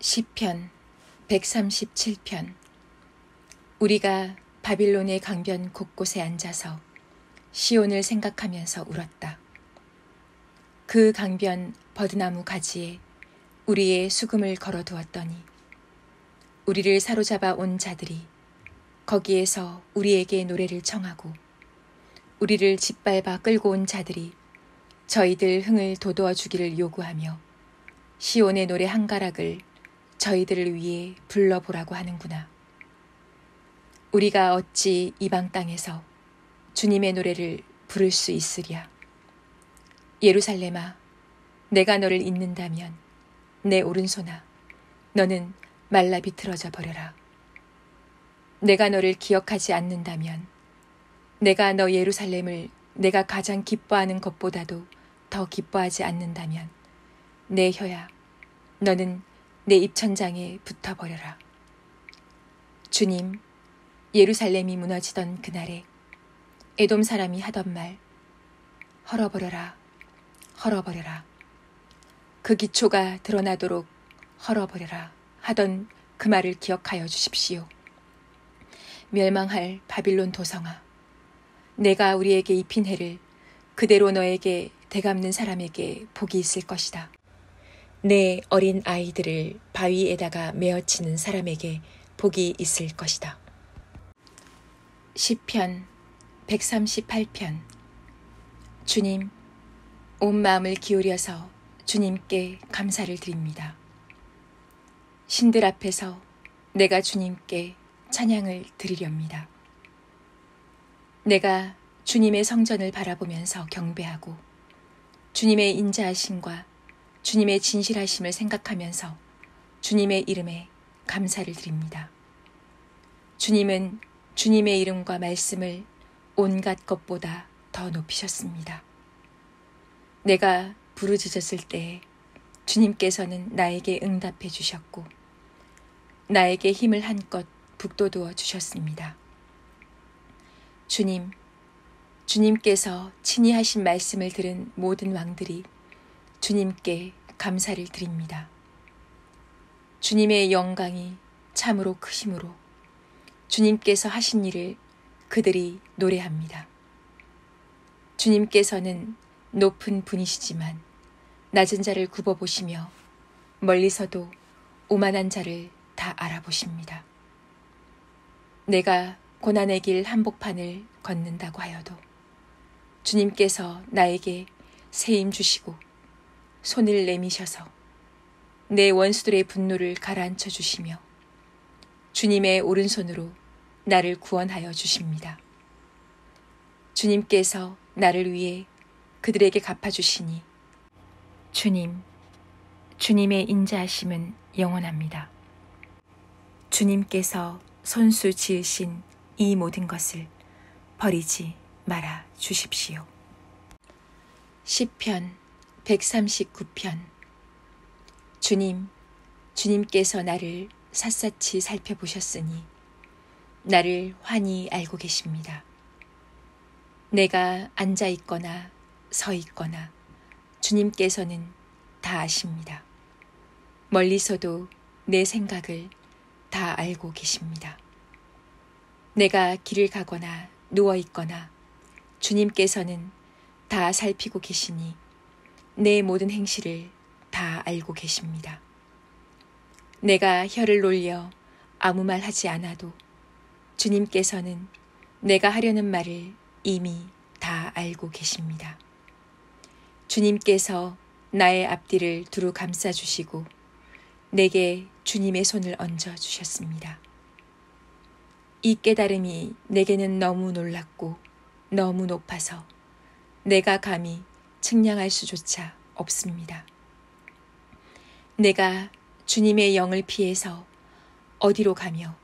시편 137편. 우리가 바빌론의 강변 곳곳에 앉아서 시온을 생각하면서 울었다. 그 강변 버드나무 가지에 우리의 수금을 걸어두었더니 우리를 사로잡아 온 자들이 거기에서 우리에게 노래를 청하고 우리를 짓밟아 끌고 온 자들이 저희들 흥을 돋워 주기를 요구하며 시온의 노래 한 가락을 저희들을 위해 불러보라고 하는구나. 우리가 어찌 이방 땅에서 주님의 노래를 부를 수 있으랴. 예루살렘아, 내가 너를 잊는다면 내 오른손아, 너는 말라 비틀어져 버려라. 내가 너를 기억하지 않는다면 내가 너 예루살렘을 내가 가장 기뻐하는 것보다도 더 기뻐하지 않는다면 내 혀야, 너는 내 입천장에 붙어버려라. 주님, 예루살렘이 무너지던 그날에 에돔 사람이 하던 말, 헐어버려라, 헐어버려라. 그 기초가 드러나도록 헐어버려라 하던 그 말을 기억하여 주십시오. 멸망할 바빌론 도성아, 내가 우리에게 입힌 해를 그대로 너에게 되갚는 사람에게 복이 있을 것이다. 내 어린 아이들을 바위에다가 메어치는 사람에게 복이 있을 것이다. 시편 138편. 주님, 온 마음을 기울여서 주님께 감사를 드립니다. 신들 앞에서 내가 주님께 찬양을 드리렵니다. 내가 주님의 성전을 바라보면서 경배하고 주님의 인자하심과 주님의 진실하심을 생각하면서 주님의 이름에 감사를 드립니다. 주님은 주님의 이름과 말씀을 온갖 것보다 더 높이셨습니다. 내가 부르짖었을 때에 주님께서는 나에게 응답해 주셨고 나에게 힘을 한껏 북돋워 주셨습니다. 주님, 주님께서 친히 하신 말씀을 들은 모든 왕들이 주님께 감사를 드립니다. 주님의 영광이 참으로 크심으로 주님께서 하신 일을 그들이 노래합니다. 주님께서는 높은 분이시지만 낮은 자를 굽어보시며 멀리서도 오만한 자를 다 알아보십니다. 내가 고난의 길 한복판을 걷는다고 하여도 주님께서 나에게 새 힘 주시고 손을 내미셔서 내 원수들의 분노를 가라앉혀 주시며 주님의 오른손으로 나를 구원하여 주십니다. 주님께서 나를 위해 그들에게 갚아주시니 주님, 주님의 인자하심은 영원합니다. 주님께서 손수 지으신 이 모든 것을 버리지 말아 주십시오. 시편 139편. 주님, 주님께서 나를 샅샅이 살펴보셨으니 나를 환히 알고 계십니다. 내가 앉아 있거나 서 있거나 주님께서는 다 아십니다. 멀리서도 내 생각을 다 알고 계십니다. 내가 길을 가거나 누워 있거나 주님께서는 다 살피고 계시니 내 모든 행실을 다 알고 계십니다. 내가 혀를 놀려 아무 말 하지 않아도 주님께서는 내가 하려는 말을 이미 다 알고 계십니다. 주님께서 나의 앞뒤를 두루 감싸주시고 내게 주님의 손을 얹어 주셨습니다. 이 깨달음이 내게는 너무 놀랍고 너무 높아서 내가 감히 측량할 수조차 없습니다. 내가 주님의 영을 피해서 어디로 가며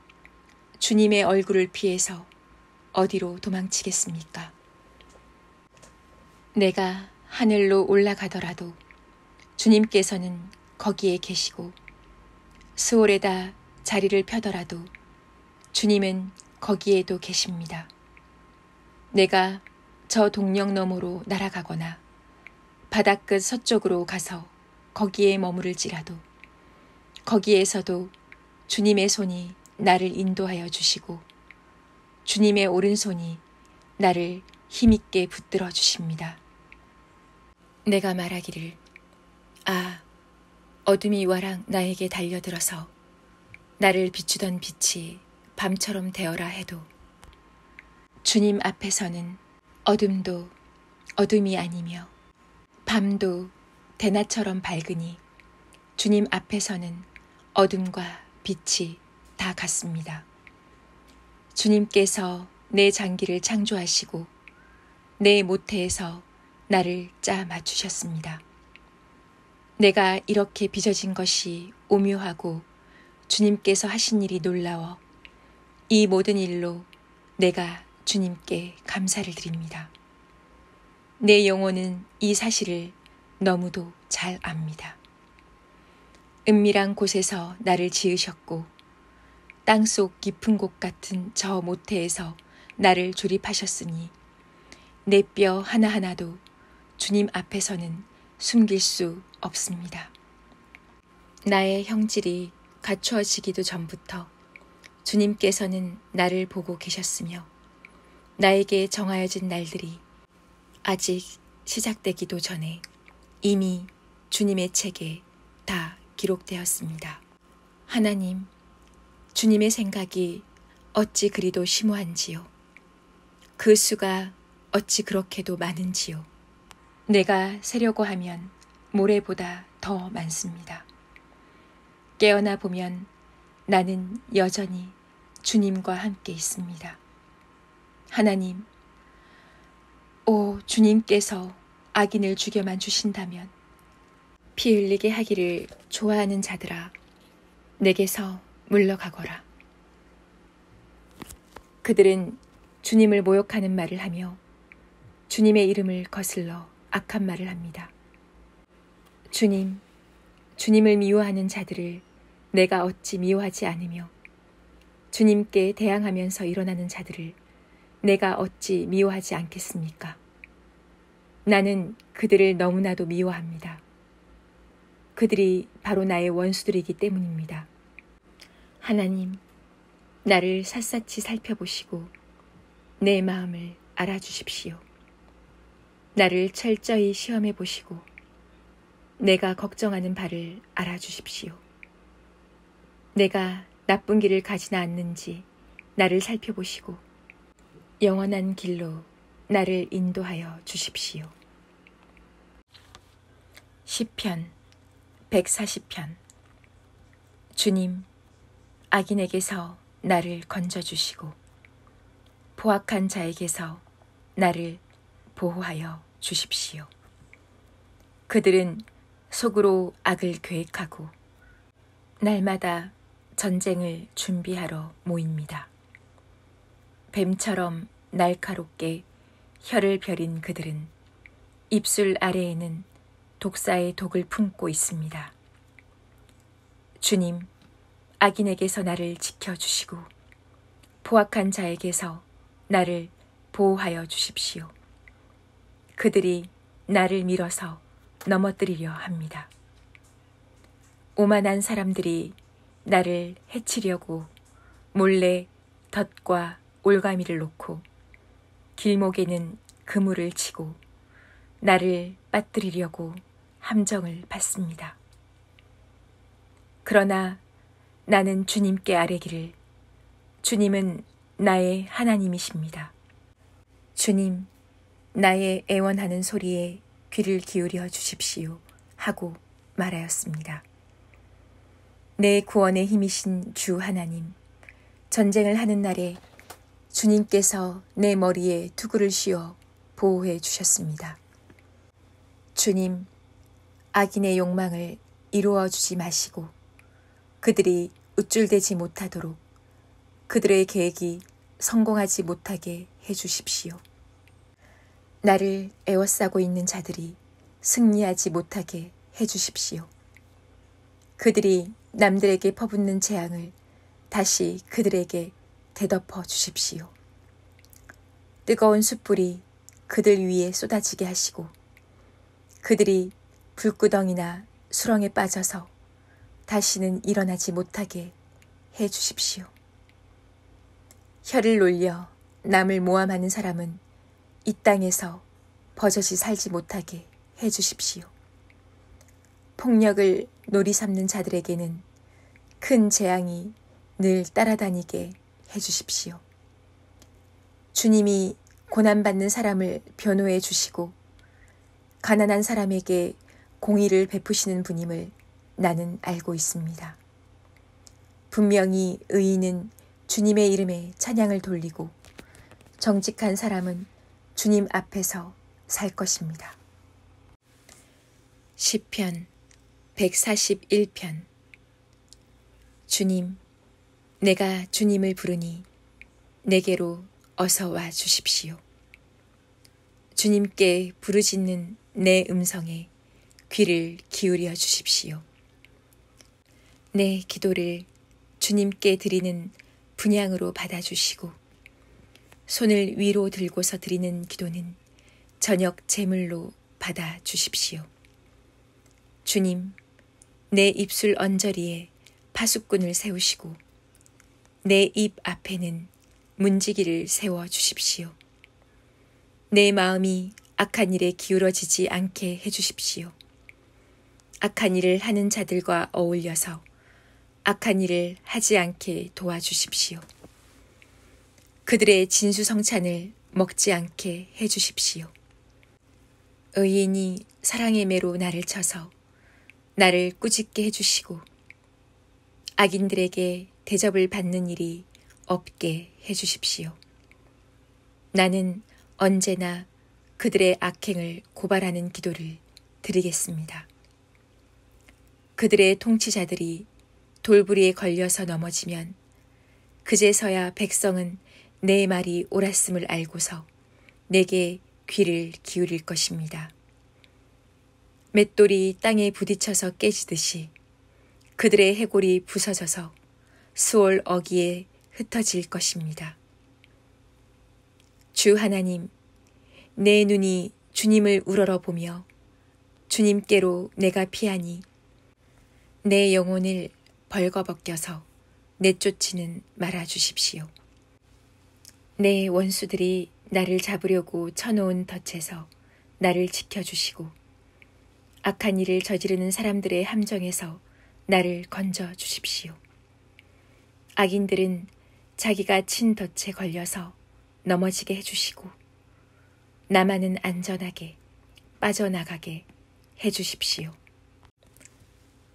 주님의 얼굴을 피해서 어디로 도망치겠습니까? 내가 하늘로 올라가더라도 주님께서는 거기에 계시고 스올에다 자리를 펴더라도 주님은 거기에도 계십니다. 내가 저 동력 너머로 날아가거나 바닷끝 서쪽으로 가서 거기에 머무를지라도 거기에서도 주님의 손이 나를 인도하여 주시고 주님의 오른손이 나를 힘있게 붙들어 주십니다. 내가 말하기를 아, 어둠이 와랑 나에게 달려들어서 나를 비추던 빛이 밤처럼 되어라 해도 주님 앞에서는 어둠도 어둠이 아니며 밤도 대낮처럼 밝으니 주님 앞에서는 어둠과 빛이 다 같습니다. 주님께서 내 장기를 창조하시고 내 모태에서 나를 짜 맞추셨습니다. 내가 이렇게 빚어진 것이 오묘하고 주님께서 하신 일이 놀라워 이 모든 일로 내가 주님께 감사를 드립니다. 내 영혼은 이 사실을 너무도 잘 압니다. 은밀한 곳에서 나를 지으셨고 땅속 깊은 곳 같은 저 모태에서 나를 조립하셨으니 내 뼈 하나하나도 주님 앞에서는 숨길 수 없습니다. 나의 형질이 갖추어지기도 전부터 주님께서는 나를 보고 계셨으며 나에게 정하여진 날들이 아직 시작되기도 전에 이미 주님의 책에 다 기록되었습니다. 하나님, 주님의 생각이 어찌 그리도 심오한지요. 그 수가 어찌 그렇게도 많은지요. 내가 세려고 하면 모래보다 더 많습니다. 깨어나 보면 나는 여전히 주님과 함께 있습니다. 하나님, 오 주님께서 악인을 죽여만 주신다면 피 흘리게 하기를 좋아하는 자들아 내게서 물러가거라. 그들은 주님을 모욕하는 말을 하며 주님의 이름을 거슬러 악한 말을 합니다. 주님을 미워하는 자들을 내가 어찌 미워하지 않으며 주님께 대항하면서 일어나는 자들을 내가 어찌 미워하지 않겠습니까? 나는 그들을 너무나도 미워합니다. 그들이 바로 나의 원수들이기 때문입니다. 하나님, 나를 샅샅이 살펴보시고 내 마음을 알아주십시오. 나를 철저히 시험해 보시고 내가 걱정하는 바를 알아주십시오. 내가 나쁜 길을 가지나 않는지 나를 살펴보시고 영원한 길로 나를 인도하여 주십시오. 시편 140편. 주님, 악인에게서 나를 건져주시고 포악한 자에게서 나를 보호하여 주십시오. 그들은 속으로 악을 계획하고 날마다 전쟁을 준비하러 모입니다. 뱀처럼 날카롭게 혀를 벼린 그들은 입술 아래에는 독사의 독을 품고 있습니다. 주님, 악인에게서 나를 지켜주시고 포악한 자에게서 나를 보호하여 주십시오. 그들이 나를 밀어서 넘어뜨리려 합니다. 오만한 사람들이 나를 해치려고 몰래 덫과 올가미를 놓고 길목에는 그물을 치고 나를 빠뜨리려고 함정을 받습니다. 그러나 나는 주님께 아뢰기를 주님은 나의 하나님이십니다. 주님, 나의 애원하는 소리에 귀를 기울여 주십시오 하고 말하였습니다. 내 구원의 힘이신 주 하나님, 전쟁을 하는 날에 주님께서 내 머리에 투구를 씌워 보호해 주셨습니다. 주님, 악인의 욕망을 이루어 주지 마시고 그들이 우쭐대지 못하도록 그들의 계획이 성공하지 못하게 해 주십시오. 나를 에워싸고 있는 자들이 승리하지 못하게 해 주십시오. 그들이 남들에게 퍼붓는 재앙을 다시 그들에게 대덮어 주십시오. 뜨거운 숯불이 그들 위에 쏟아지게 하시고 그들이 불구덩이나 수렁에 빠져서 다시는 일어나지 못하게 해 주십시오. 혀를 놀려 남을 모함하는 사람은 이 땅에서 버젓이 살지 못하게 해 주십시오. 폭력을 놀이 삼는 자들에게는 큰 재앙이 늘 따라다니게 해 주십시오. 주님이 고난받는 사람을 변호해 주시고 가난한 사람에게 공의를 베푸시는 분임을 나는 알고 있습니다. 분명히 의인은 주님의 이름에 찬양을 돌리고 정직한 사람은 주님 앞에서 살 것입니다. 시편 141편. 주님, 내가 주님을 부르니 내게로 어서 와 주십시오. 주님께 부르짖는 내 음성에 귀를 기울여 주십시오. 내 기도를 주님께 드리는 분향으로 받아주시고 손을 위로 들고서 드리는 기도는 저녁 제물로 받아주십시오. 주님, 내 입술 언저리에 파수꾼을 세우시고 내 입 앞에는 문지기를 세워주십시오. 내 마음이 악한 일에 기울어지지 않게 해주십시오. 악한 일을 하는 자들과 어울려서 악한 일을 하지 않게 도와주십시오. 그들의 진수성찬을 먹지 않게 해주십시오. 의인이 사랑의 매로 나를 쳐서 나를 꾸짖게 해주시고 악인들에게 대접을 받는 일이 없게 해주십시오. 나는 언제나 그들의 악행을 고발하는 기도를 드리겠습니다. 그들의 통치자들이 돌부리에 걸려서 넘어지면 그제서야 백성은 내 말이 옳았음을 알고서 내게 귀를 기울일 것입니다. 맷돌이 땅에 부딪혀서 깨지듯이 그들의 해골이 부서져서 수월 어귀에 흩어질 것입니다. 주 하나님, 내 눈이 주님을 우러러보며 주님께로 내가 피하니 내 영혼을 벌거벗겨서 내쫓지는 말아주십시오. 내 원수들이 나를 잡으려고 쳐놓은 덫에서 나를 지켜주시고 악한 일을 저지르는 사람들의 함정에서 나를 건져주십시오. 악인들은 자기가 친 덫에 걸려서 넘어지게 해주시고 나만은 안전하게 빠져나가게 해주십시오.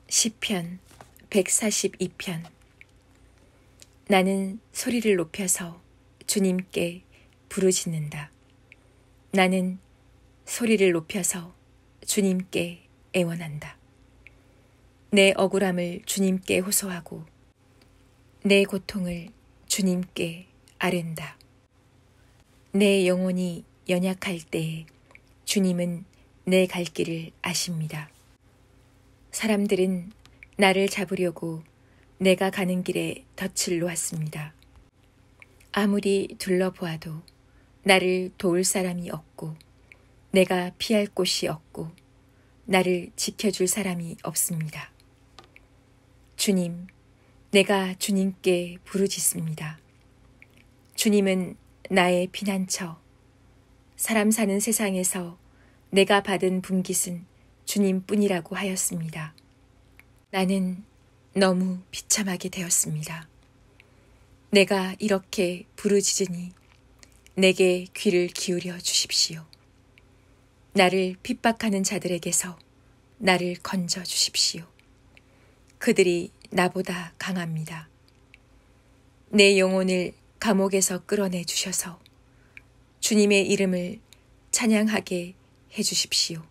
시편 142편. 나는 소리를 높여서 주님께 부르짖는다. 나는 소리를 높여서 주님께 애원한다. 내 억울함을 주님께 호소하고 내 고통을 주님께 아른다. 내 영혼이 연약할 때에 주님은 내 갈 길을 아십니다. 사람들은 나를 잡으려고 내가 가는 길에 덫을 놓았습니다. 아무리 둘러보아도 나를 도울 사람이 없고 내가 피할 곳이 없고 나를 지켜줄 사람이 없습니다. 주님, 내가 주님께 부르짖습니다. 주님은 나의 피난처, 사람 사는 세상에서 내가 받은 분깃은 주님뿐이라고 하였습니다. 나는 너무 비참하게 되었습니다. 내가 이렇게 부르짖으니 내게 귀를 기울여 주십시오. 나를 핍박하는 자들에게서 나를 건져 주십시오. 그들이 나보다 강합니다. 내 영혼을 감옥에서 끌어내 주셔서 주님의 이름을 찬양하게 해주십시오.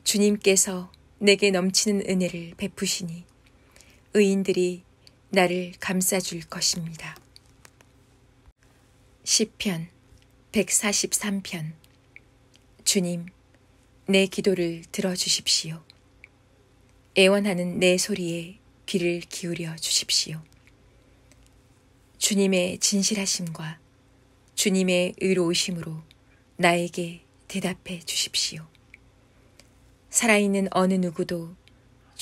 주님께서 내게 넘치는 은혜를 베푸시니 의인들이 나를 감싸줄 것입니다. 시편 143편. 주님, 내 기도를 들어주십시오. 애원하는 내 소리에 귀를 기울여 주십시오. 주님의 진실하심과 주님의 의로우심으로 나에게 대답해 주십시오. 살아있는 어느 누구도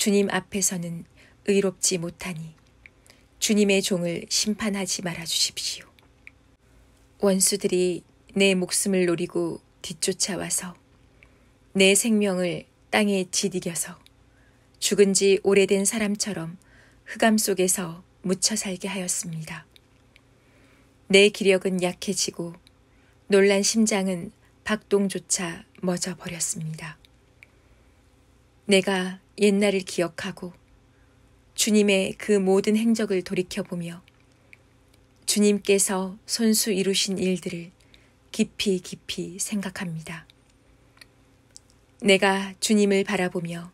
주님 앞에서는 의롭지 못하니 주님의 종을 심판하지 말아 주십시오. 원수들이 내 목숨을 노리고 뒤쫓아와서 내 생명을 땅에 짓이겨서 죽은 지 오래된 사람처럼 흑암 속에서 묻혀 살게 하였습니다. 내 기력은 약해지고 놀란 심장은 박동조차 멎어 버렸습니다. 내가 옛날을 기억하고 주님의 그 모든 행적을 돌이켜보며 주님께서 손수 이루신 일들을 깊이 깊이 생각합니다. 내가 주님을 바라보며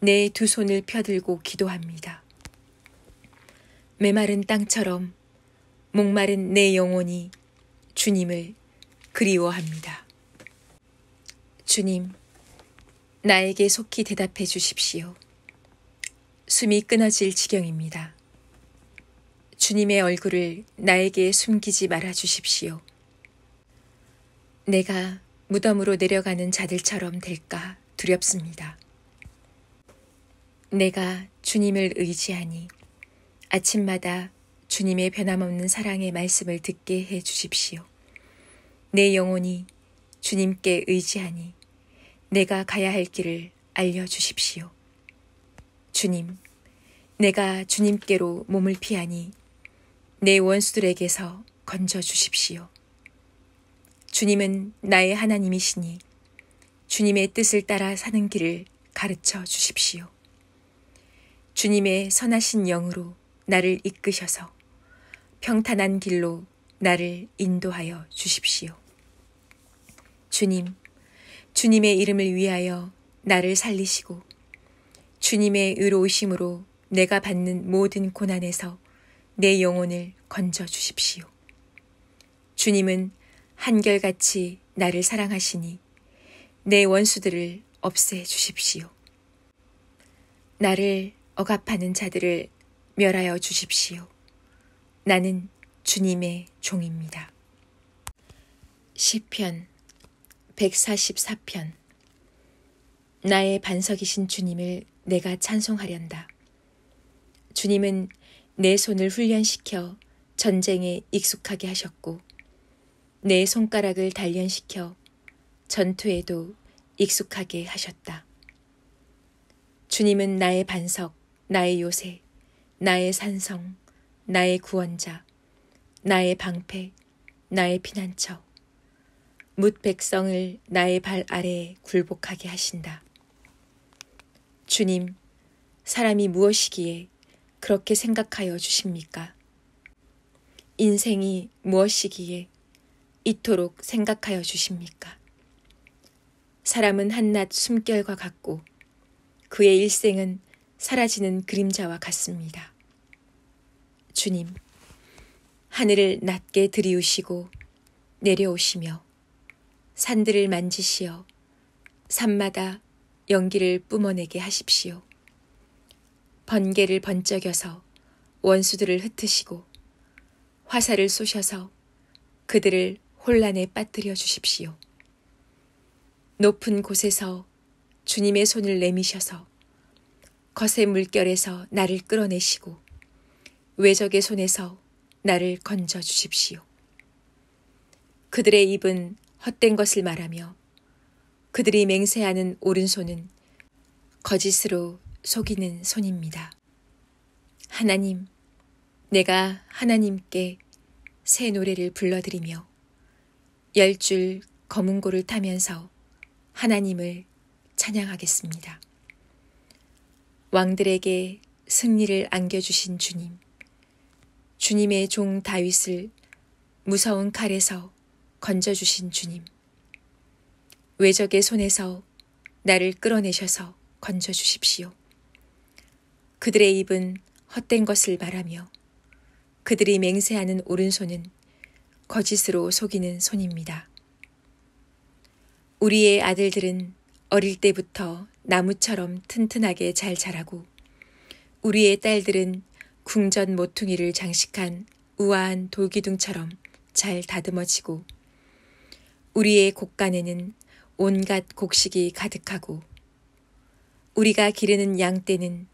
내 두 손을 펴들고 기도합니다. 메마른 땅처럼 목마른 내 영혼이 주님을 그리워합니다. 주님, 나에게 속히 대답해 주십시오. 숨이 끊어질 지경입니다. 주님의 얼굴을 나에게 숨기지 말아 주십시오. 내가 무덤으로 내려가는 자들처럼 될까 두렵습니다. 내가 주님을 의지하니 아침마다 주님의 변함없는 사랑의 말씀을 듣게 해 주십시오. 내 영혼이 주님께 의지하니 내가 가야 할 길을 알려주십시오. 주님, 내가 주님께로 몸을 피하니 내 원수들에게서 건져주십시오. 주님은 나의 하나님이시니 주님의 뜻을 따라 사는 길을 가르쳐 주십시오. 주님의 선하신 영으로 나를 이끄셔서 평탄한 길로 나를 인도하여 주십시오. 주님, 주님의 이름을 위하여 나를 살리시고 주님의 의로우심으로 내가 받는 모든 고난에서 내 영혼을 건져 주십시오. 주님은 한결같이 나를 사랑하시니 내 원수들을 없애 주십시오. 나를 억압하는 자들을 멸하여 주십시오. 나는 주님의 종입니다. 시편 144편. 나의 반석이신 주님을 내가 찬송하련다. 주님은 내 손을 훈련시켜 전쟁에 익숙하게 하셨고 내 손가락을 단련시켜 전투에도 익숙하게 하셨다. 주님은 나의 반석, 나의 요새, 나의 산성, 나의 구원자, 나의 방패, 나의 피난처, 뭇 백성을 나의 발 아래에 굴복하게 하신다. 주님, 사람이 무엇이기에 그렇게 생각하여 주십니까? 인생이 무엇이기에 이토록 생각하여 주십니까? 사람은 한낱 숨결과 같고 그의 일생은 사라지는 그림자와 같습니다. 주님, 하늘을 낮게 들이우시고 내려오시며 산들을 만지시어 산마다 연기를 뿜어내게 하십시오. 번개를 번쩍여서 원수들을 흩으시고 화살을 쏘셔서 그들을 혼란에 빠뜨려 주십시오. 높은 곳에서 주님의 손을 내미셔서 거센 물결에서 나를 끌어내시고 외적의 손에서 나를 건져 주십시오. 그들의 입은 헛된 것을 말하며 그들이 맹세하는 오른손은 거짓으로 속이는 손입니다. 하나님, 내가 하나님께 새 노래를 불러드리며 10줄 검은고를 타면서 하나님을 찬양하겠습니다. 왕들에게 승리를 안겨주신 주님, 주님의 종 다윗을 무서운 칼에서 건져주신 주님, 외적의 손에서 나를 끌어내셔서 건져주십시오. 그들의 입은 헛된 것을 말하며 그들이 맹세하는 오른손은 거짓으로 속이는 손입니다. 우리의 아들들은 어릴 때부터 나무처럼 튼튼하게 잘 자라고 우리의 딸들은 궁전 모퉁이를 장식한 우아한 돌기둥처럼 잘 다듬어지고 우리의 곡간에는 온갖 곡식이 가득하고 우리가 기르는 양떼는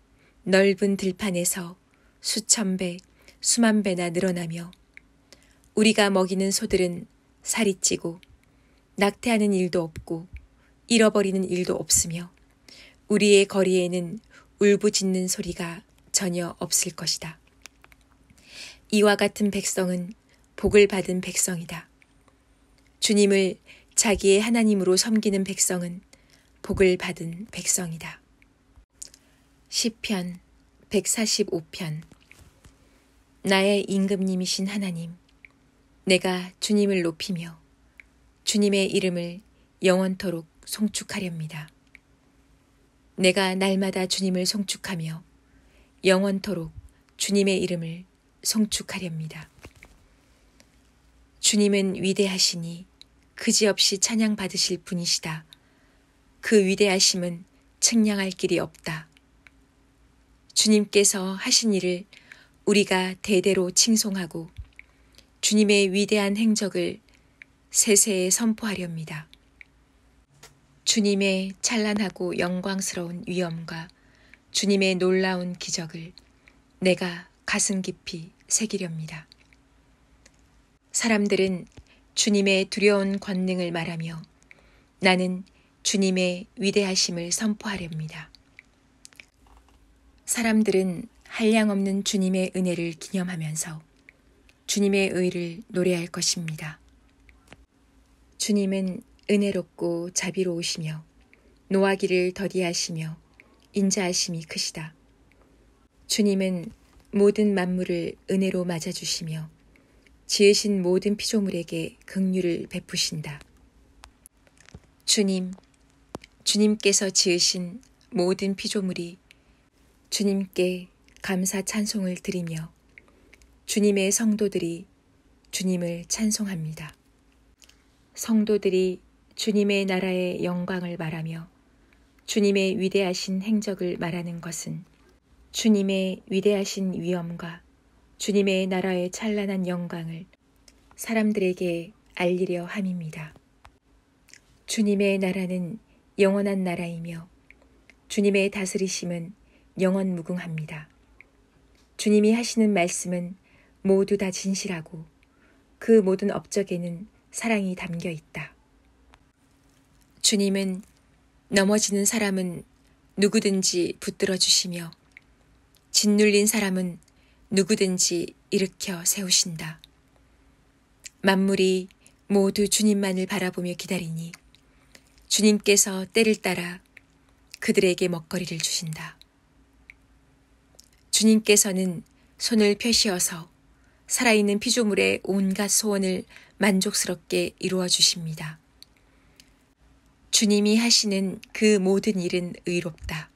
넓은 들판에서 수천 배, 수만 배나 늘어나며 우리가 먹이는 소들은 살이 찌고 낙태하는 일도 없고 잃어버리는 일도 없으며 우리의 거리에는 울부짖는 소리가 전혀 없을 것이다. 이와 같은 백성은 복을 받은 백성이다. 주님을 자기의 하나님으로 섬기는 백성은 복을 받은 백성이다. 시편 145편. 나의 임금님이신 하나님, 내가 주님을 높이며 주님의 이름을 영원토록 송축하렵니다. 내가 날마다 주님을 송축하며 영원토록 주님의 이름을 송축하렵니다. 주님은 위대하시니 그지없이 찬양받으실 분이시다. 그 위대하심은 측량할 길이 없다. 주님께서 하신 일을 우리가 대대로 칭송하고 주님의 위대한 행적을 세세에 선포하렵니다. 주님의 찬란하고 영광스러운 위엄과 주님의 놀라운 기적을 내가 가슴 깊이 새기렵니다. 사람들은 주님의 두려운 권능을 말하며 나는 주님의 위대하심을 선포하렵니다. 사람들은 한량없는 주님의 은혜를 기념하면서 주님의 의를 노래할 것입니다. 주님은 은혜롭고 자비로우시며 노하기를 더디하시며 인자하심이 크시다. 주님은 모든 만물을 은혜로 맞아주시며 지으신 모든 피조물에게 긍휼을 베푸신다. 주님께서 지으신 모든 피조물이 주님께 감사 찬송을 드리며 주님의 성도들이 주님을 찬송합니다. 성도들이 주님의 나라의 영광을 말하며 주님의 위대하신 행적을 말하는 것은 주님의 위대하신 위엄과 주님의 나라의 찬란한 영광을 사람들에게 알리려 함입니다. 주님의 나라는 영원한 나라이며 주님의 다스리심은 영원무궁합니다. 주님이 하시는 말씀은 모두 다 진실하고 그 모든 업적에는 사랑이 담겨 있다. 주님은 넘어지는 사람은 누구든지 붙들어 주시며 짓눌린 사람은 누구든지 일으켜 세우신다. 만물이 모두 주님만을 바라보며 기다리니 주님께서 때를 따라 그들에게 먹거리를 주신다. 주님께서는 손을 펴시어서 살아있는 피조물의 온갖 소원을 만족스럽게 이루어 주십니다. 주님이 하시는 그 모든 일은 의롭다.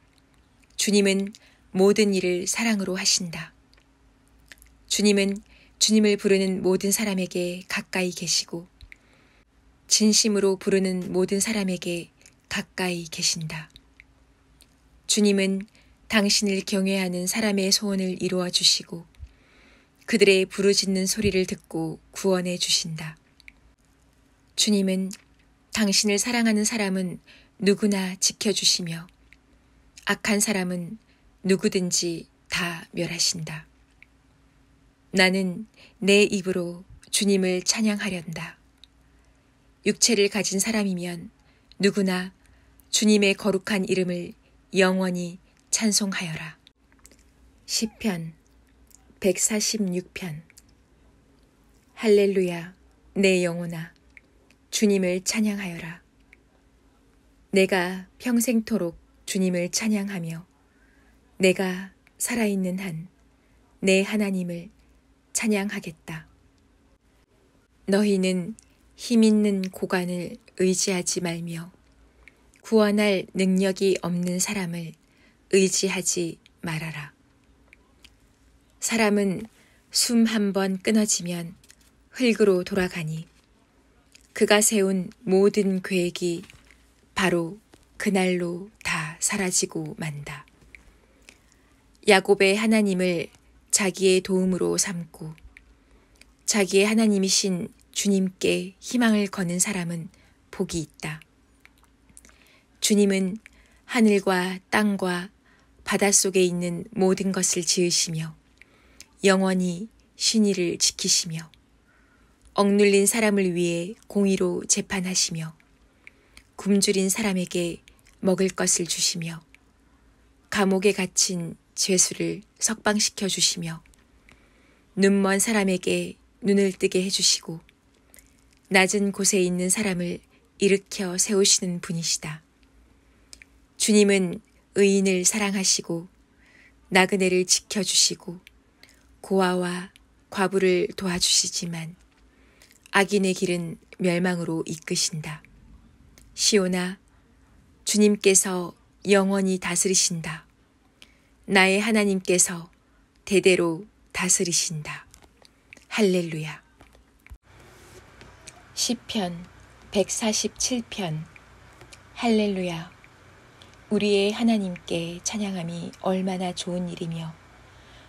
주님은 모든 일을 사랑으로 하신다. 주님은 주님을 부르는 모든 사람에게 가까이 계시고 진심으로 부르는 모든 사람에게 가까이 계신다. 주님은 당신을 경외하는 사람의 소원을 이루어 주시고 그들의 부르짖는 소리를 듣고 구원해 주신다. 주님은 당신을 사랑하는 사람은 누구나 지켜주시며 악한 사람은 누구든지 다 멸하신다. 나는 내 입으로 주님을 찬양하련다. 육체를 가진 사람이면 누구나 주님의 거룩한 이름을 영원히 찬송하여라. 시편 146편. 할렐루야, 내 영혼아, 주님을 찬양하여라. 내가 평생토록 주님을 찬양하며 내가 살아있는 한 내 하나님을 찬양하겠다. 너희는 힘있는 고관을 의지하지 말며 구원할 능력이 없는 사람을 의지하지 말아라. 사람은 숨 한 번 끊어지면 흙으로 돌아가니 그가 세운 모든 계획이 바로 그날로 다 사라지고 만다. 야곱의 하나님을 자기의 도움으로 삼고 자기의 하나님이신 주님께 희망을 거는 사람은 복이 있다. 주님은 하늘과 땅과 바닷속에 있는 모든 것을 지으시며 영원히 신의를 지키시며 억눌린 사람을 위해 공의로 재판하시며 굶주린 사람에게 먹을 것을 주시며 감옥에 갇힌 죄수를 석방시켜 주시며 눈먼 사람에게 눈을 뜨게 해주시고 낮은 곳에 있는 사람을 일으켜 세우시는 분이시다. 주님은 의인을 사랑하시고 나그네를 지켜주시고 고아와 과부를 도와주시지만 악인의 길은 멸망으로 이끄신다. 시온아, 주님께서 영원히 다스리신다. 나의 하나님께서 대대로 다스리신다. 할렐루야. 시편 147편. 할렐루야. 우리의 하나님께 찬양함이 얼마나 좋은 일이며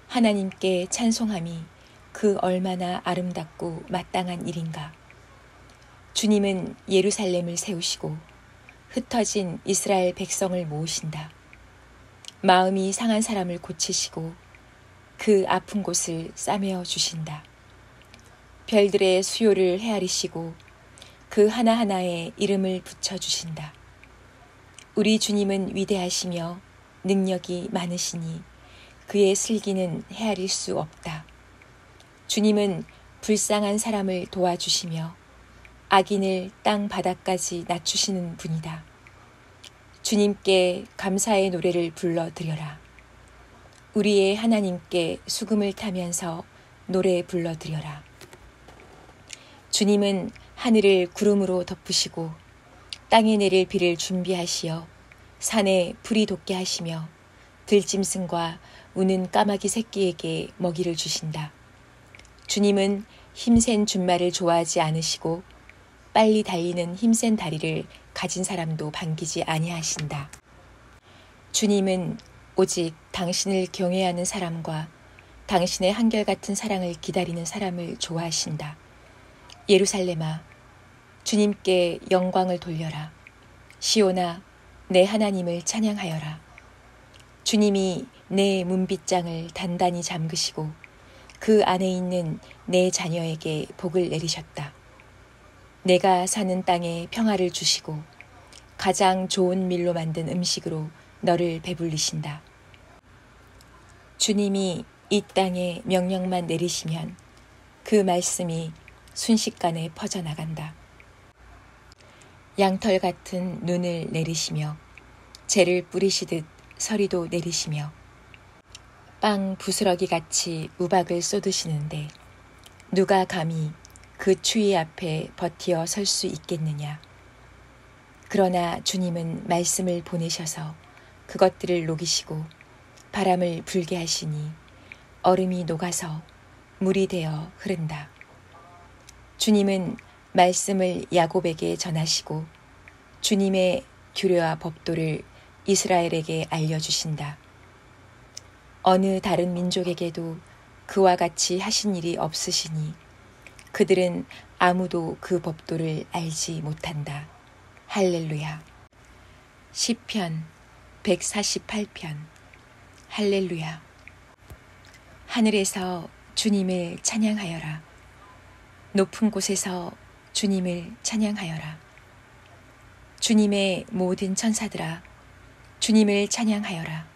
하나님께 찬송함이 그 얼마나 아름답고 마땅한 일인가. 주님은 예루살렘을 세우시고 흩어진 이스라엘 백성을 모으신다. 마음이 상한 사람을 고치시고 그 아픈 곳을 싸매어 주신다. 별들의 수요를 헤아리시고 그 하나하나에 이름을 붙여주신다. 우리 주님은 위대하시며 능력이 많으시니 그의 슬기는 헤아릴 수 없다. 주님은 불쌍한 사람을 도와주시며 악인을 땅 바닥까지 낮추시는 분이다. 주님께 감사의 노래를 불러드려라. 우리의 하나님께 수금을 타면서 노래 불러드려라. 주님은 하늘을 구름으로 덮으시고 땅에 내릴 비를 준비하시어 산에 불이 돋게 하시며 들짐승과 우는 까마귀 새끼에게 먹이를 주신다. 주님은 힘센 준말을 좋아하지 않으시고 빨리 달리는 힘센 다리를 가진 사람도 반기지 아니하신다. 주님은 오직 당신을 경외하는 사람과 당신의 한결같은 사랑을 기다리는 사람을 좋아하신다. 예루살렘아, 주님께 영광을 돌려라. 시온아, 내 하나님을 찬양하여라. 주님이 내 문빗장을 단단히 잠그시고 그 안에 있는 내 자녀에게 복을 내리셨다. 내가 사는 땅에 평화를 주시고 가장 좋은 밀로 만든 음식으로 너를 배불리신다. 주님이 이 땅에 명령만 내리시면 그 말씀이 순식간에 퍼져나간다. 양털 같은 눈을 내리시며 재를 뿌리시듯 서리도 내리시며 빵 부스러기 같이 우박을 쏟으시는데 누가 감히 그 추위 앞에 버티어 설 수 있겠느냐. 그러나 주님은 말씀을 보내셔서 그것들을 녹이시고 바람을 불게 하시니 얼음이 녹아서 물이 되어 흐른다. 주님은 말씀을 야곱에게 전하시고 주님의 규례와 법도를 이스라엘에게 알려주신다. 어느 다른 민족에게도 그와 같이 하신 일이 없으시니 그들은 아무도 그 법도를 알지 못한다. 할렐루야. 시편 148편. 할렐루야. 하늘에서 주님을 찬양하여라. 높은 곳에서 주님을 찬양하여라. 주님의 모든 천사들아, 주님을 찬양하여라.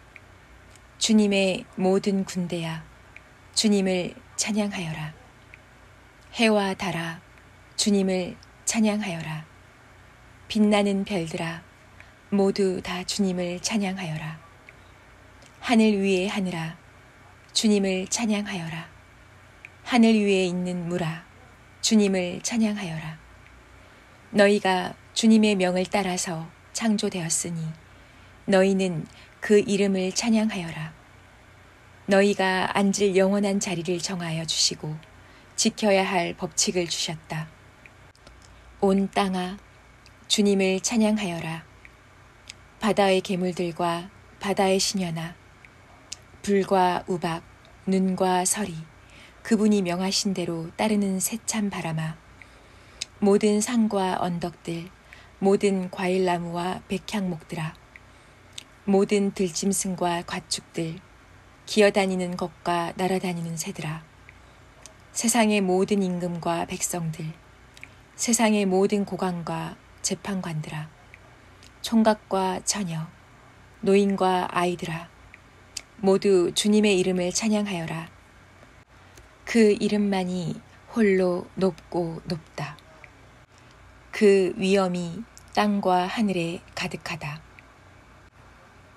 주님의 모든 군대야, 주님을 찬양하여라. 해와 달아, 주님을 찬양하여라. 빛나는 별들아, 모두 다 주님을 찬양하여라. 하늘 위의 하늘아, 주님을 찬양하여라. 하늘 위에 있는 물아, 주님을 찬양하여라. 너희가 주님의 명을 따라서 창조되었으니 너희는 그 이름을 찬양하여라. 너희가 앉을 영원한 자리를 정하여 주시고 지켜야 할 법칙을 주셨다. 온 땅아, 주님을 찬양하여라. 바다의 괴물들과 바다의 시녀나 불과 우박, 눈과 서리, 그분이 명하신 대로 따르는 새참 바람아, 모든 산과 언덕들, 모든 과일나무와 백향목들아, 모든 들짐승과 가축들, 기어다니는 것과 날아다니는 새들아, 세상의 모든 임금과 백성들, 세상의 모든 고관과 재판관들아, 총각과 처녀, 노인과 아이들아, 모두 주님의 이름을 찬양하여라. 그 이름만이 홀로 높고 높다. 그 위엄이 땅과 하늘에 가득하다.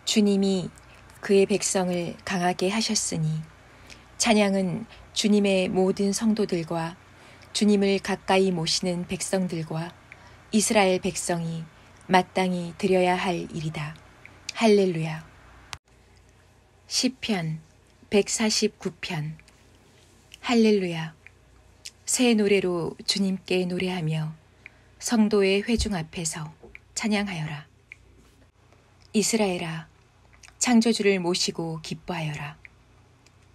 주님이 그의 백성을 강하게 하셨으니 찬양은 주님의 모든 성도들과 주님을 가까이 모시는 백성들과 이스라엘 백성이 마땅히 드려야 할 일이다. 할렐루야. 시편 149편. 할렐루야. 새 노래로 주님께 노래하며 성도의 회중 앞에서 찬양하여라. 이스라엘아, 창조주를 모시고 기뻐하여라.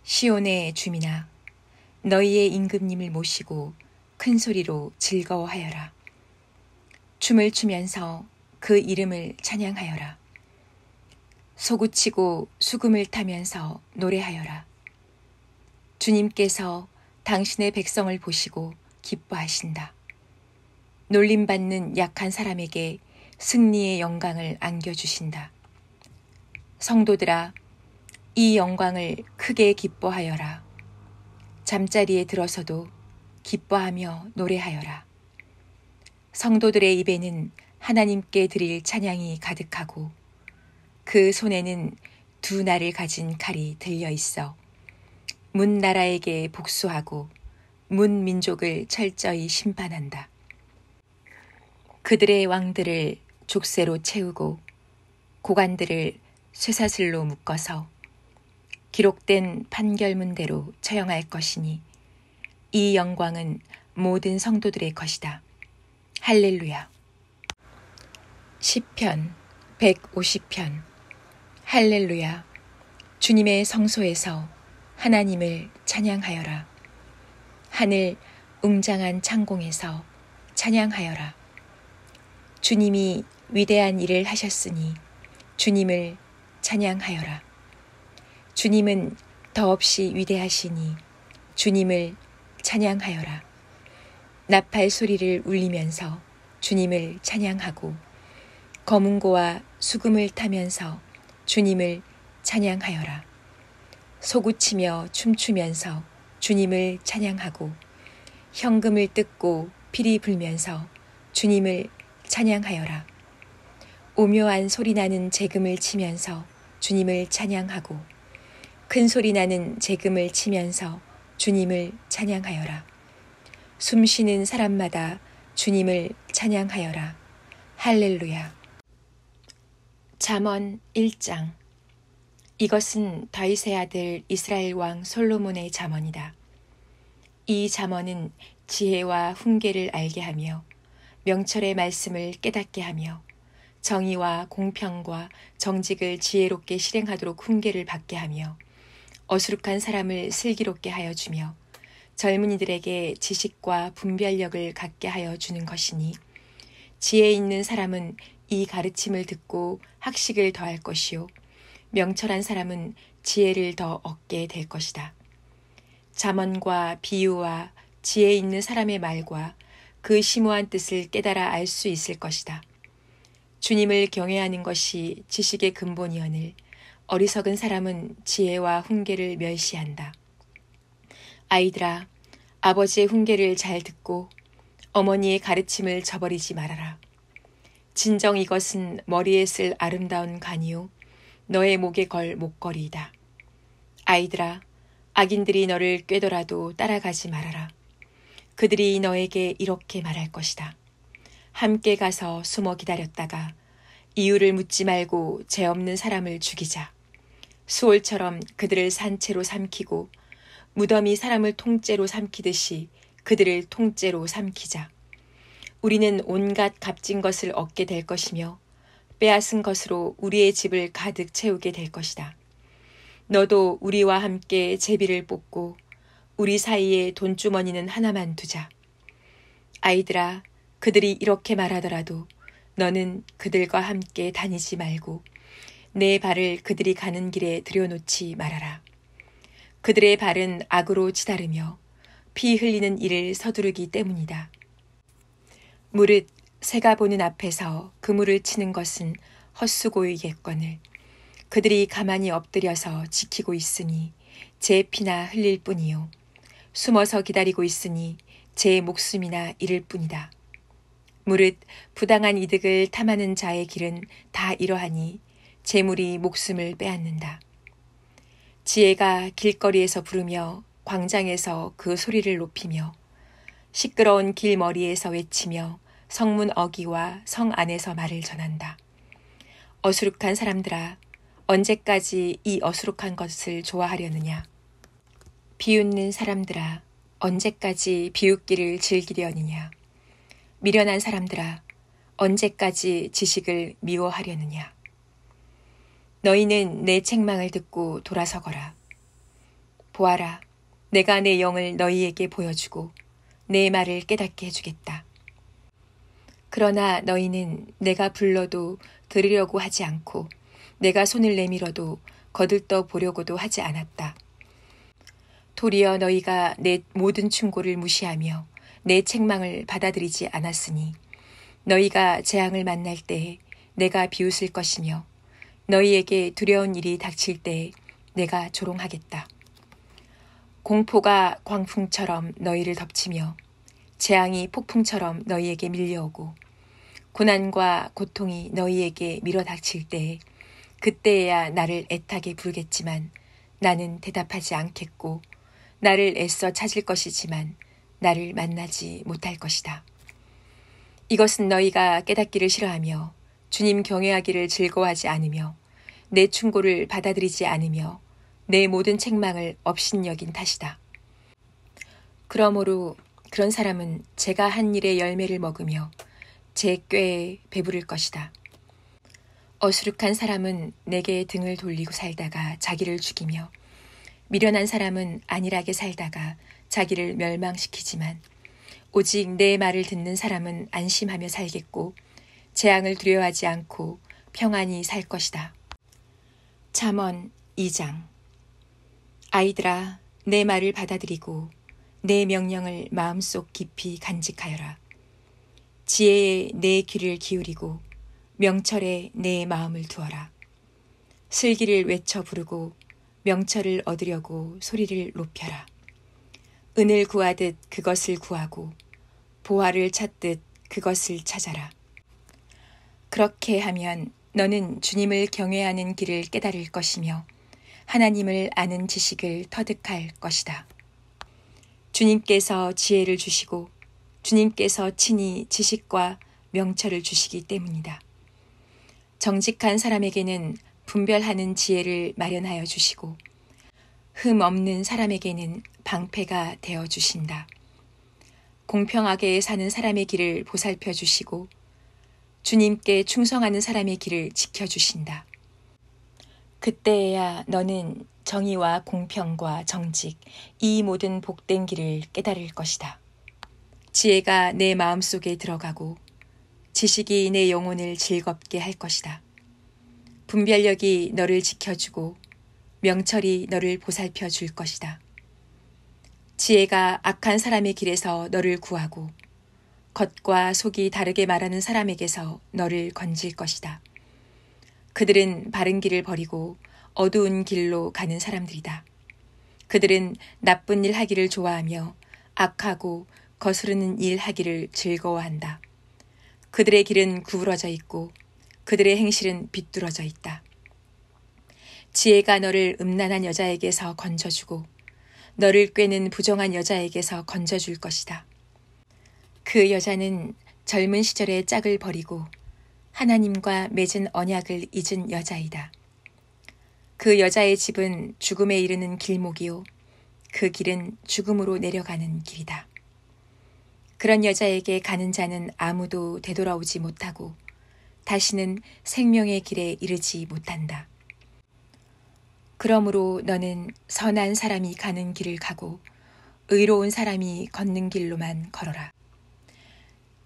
시온의 주민아, 너희의 임금님을 모시고 큰 소리로 즐거워하여라. 춤을 추면서 그 이름을 찬양하여라. 소구치고 수금을 타면서 노래하여라. 주님께서 당신의 백성을 보시고 기뻐하신다. 놀림받는 약한 사람에게 승리의 영광을 안겨주신다. 성도들아, 이 영광을 크게 기뻐하여라. 잠자리에 들어서도 기뻐하며 노래하여라. 성도들의 입에는 하나님께 드릴 찬양이 가득하고 그 손에는 두 날을 가진 칼이 들려 있어 문 나라에게 복수하고 문 민족을 철저히 심판한다. 그들의 왕들을 족쇄로 채우고 고관들을 쇠사슬로 묶어서 기록된 판결문대로 처형할 것이니 이 영광은 모든 성도들의 것이다. 할렐루야. 시편 150편. 할렐루야. 주님의 성소에서 하나님을 찬양하여라. 하늘 웅장한 창공에서 찬양하여라. 주님이 위대한 일을 하셨으니 주님을 찬양하여라. 주님은 더없이 위대하시니 주님을 찬양하여라. 나팔 소리를 울리면서 주님을 찬양하고 거문고와 수금을 타면서 주님을 찬양하여라. 소구치며 춤추면서 주님을 찬양하고 현금을 뜯고 피리 불면서 주님을 찬양하여라. 오묘한 소리나는 재금을 치면서 주님을 찬양하고 큰 소리나는 재금을 치면서 주님을 찬양하여라. 숨쉬는 사람마다 주님을 찬양하여라. 할렐루야. 잠언 1장. 이것은 다윗의 아들 이스라엘 왕 솔로몬의 잠언이다. 이 잠언은 지혜와 훈계를 알게 하며 명철의 말씀을 깨닫게 하며 정의와 공평과 정직을 지혜롭게 실행하도록 훈계를 받게 하며 어수룩한 사람을 슬기롭게 하여 주며 젊은이들에게 지식과 분별력을 갖게 하여 주는 것이니 지혜 있는 사람은 이 가르침을 듣고 학식을 더할 것이요 명철한 사람은 지혜를 더 얻게 될 것이다. 잠언과 비유와 지혜 있는 사람의 말과 그 심오한 뜻을 깨달아 알 수 있을 것이다. 주님을 경외하는 것이 지식의 근본이오늘 어리석은 사람은 지혜와 훈계를 멸시한다. 아이들아, 아버지의 훈계를 잘 듣고 어머니의 가르침을 저버리지 말아라. 진정 이것은 머리에 쓸 아름다운 관이요 너의 목에 걸 목걸이이다. 아이들아, 악인들이 너를 꾀더라도 따라가지 말아라. 그들이 너에게 이렇게 말할 것이다. 함께 가서 숨어 기다렸다가 이유를 묻지 말고 죄 없는 사람을 죽이자. 수올처럼 그들을 산채로 삼키고 무덤이 사람을 통째로 삼키듯이 그들을 통째로 삼키자. 우리는 온갖 값진 것을 얻게 될 것이며 빼앗은 것으로 우리의 집을 가득 채우게 될 것이다. 너도 우리와 함께 제비를 뽑고 우리 사이에 돈주머니는 하나만 두자. 아이들아, 그들이 이렇게 말하더라도 너는 그들과 함께 다니지 말고 내 발을 그들이 가는 길에 들여놓지 말아라. 그들의 발은 악으로 치다르며 피 흘리는 일을 서두르기 때문이다. 무릇 새가 보는 앞에서 그물을 치는 것은 헛수고이겠거늘 그들이 가만히 엎드려서 지키고 있으니 제 피나 흘릴 뿐이요 숨어서 기다리고 있으니 제 목숨이나 잃을 뿐이다. 무릇 부당한 이득을 탐하는 자의 길은 다 이러하니 재물이 목숨을 빼앗는다. 지혜가 길거리에서 부르며 광장에서 그 소리를 높이며 시끄러운 길머리에서 외치며 성문 어귀와 성 안에서 말을 전한다. 어수룩한 사람들아, 언제까지 이 어수룩한 것을 좋아하려느냐? 비웃는 사람들아, 언제까지 비웃기를 즐기려느냐? 미련한 사람들아, 언제까지 지식을 미워하려느냐? 너희는 내 책망을 듣고 돌아서거라. 보아라, 내가 내 영을 너희에게 보여주고 내 말을 깨닫게 해주겠다. 그러나 너희는 내가 불러도 들으려고 하지 않고 내가 손을 내밀어도 거들떠 보려고도 하지 않았다. 도리어 너희가 내 모든 충고를 무시하며 내 책망을 받아들이지 않았으니 너희가 재앙을 만날 때에 내가 비웃을 것이며 너희에게 두려운 일이 닥칠 때에 내가 조롱하겠다. 공포가 광풍처럼 너희를 덮치며 재앙이 폭풍처럼 너희에게 밀려오고 고난과 고통이 너희에게 밀어닥칠 때에 그때에야 나를 애타게 부르겠지만 나는 대답하지 않겠고 나를 애써 찾을 것이지만 나를 만나지 못할 것이다. 이것은 너희가 깨닫기를 싫어하며 주님 경외하기를 즐거워하지 않으며 내 충고를 받아들이지 않으며 내 모든 책망을 업신여긴 탓이다. 그러므로 그런 사람은 제가 한 일의 열매를 먹으며 제 꾀에 배부를 것이다. 어수룩한 사람은 내게 등을 돌리고 살다가 자기를 죽이며 미련한 사람은 안일하게 살다가 자기를 멸망시키지만 오직 내 말을 듣는 사람은 안심하며 살겠고 재앙을 두려워하지 않고 평안히 살 것이다. 잠언 2장. 아이들아, 내 말을 받아들이고 내 명령을 마음속 깊이 간직하여라. 지혜에 내 귀를 기울이고 명철에 내 마음을 두어라. 슬기를 외쳐 부르고 명철을 얻으려고 소리를 높여라. 은을 구하듯 그것을 구하고 보화를 찾듯 그것을 찾아라. 그렇게 하면 너는 주님을 경외하는 길을 깨달을 것이며 하나님을 아는 지식을 터득할 것이다. 주님께서 지혜를 주시고 주님께서 친히 지식과 명철을 주시기 때문이다. 정직한 사람에게는 분별하는 지혜를 마련하여 주시고 흠 없는 사람에게는 방패가 되어 주신다. 공평하게 사는 사람의 길을 보살펴 주시고 주님께 충성하는 사람의 길을 지켜주신다. 그때에야 너는 정의와 공평과 정직, 이 모든 복된 길을 깨달을 것이다. 지혜가 내 마음속에 들어가고 지식이 내 영혼을 즐겁게 할 것이다. 분별력이 너를 지켜주고 명철이 너를 보살펴 줄 것이다. 지혜가 악한 사람의 길에서 너를 구하고 겉과 속이 다르게 말하는 사람에게서 너를 건질 것이다. 그들은 바른 길을 버리고 어두운 길로 가는 사람들이다. 그들은 나쁜 일 하기를 좋아하며 악하고 거스르는 일 하기를 즐거워한다. 그들의 길은 구부러져 있고 그들의 행실은 비뚤어져 있다. 지혜가 너를 음란한 여자에게서 건져주고 너를 꾀는 부정한 여자에게서 건져줄 것이다. 그 여자는 젊은 시절의 짝을 버리고 하나님과 맺은 언약을 잊은 여자이다. 그 여자의 집은 죽음에 이르는 길목이요 그 길은 죽음으로 내려가는 길이다. 그런 여자에게 가는 자는 아무도 되돌아오지 못하고 다시는 생명의 길에 이르지 못한다. 그러므로 너는 선한 사람이 가는 길을 가고 의로운 사람이 걷는 길로만 걸어라.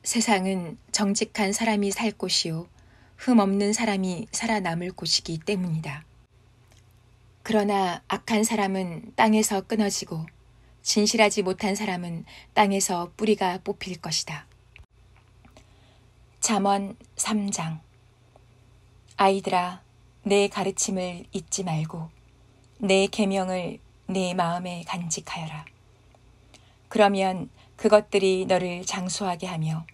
세상은 정직한 사람이 살 곳이요 흠 없는 사람이 살아남을 곳이기 때문이다. 그러나 악한 사람은 땅에서 끊어지고 진실하지 못한 사람은 땅에서 뿌리가 뽑힐 것이다. 잠언 3장. 아이들아, 내 가르침을 잊지 말고 내 계명을 내 마음에 간직하여라. 그러면 그것들이 너를 장수하게 하며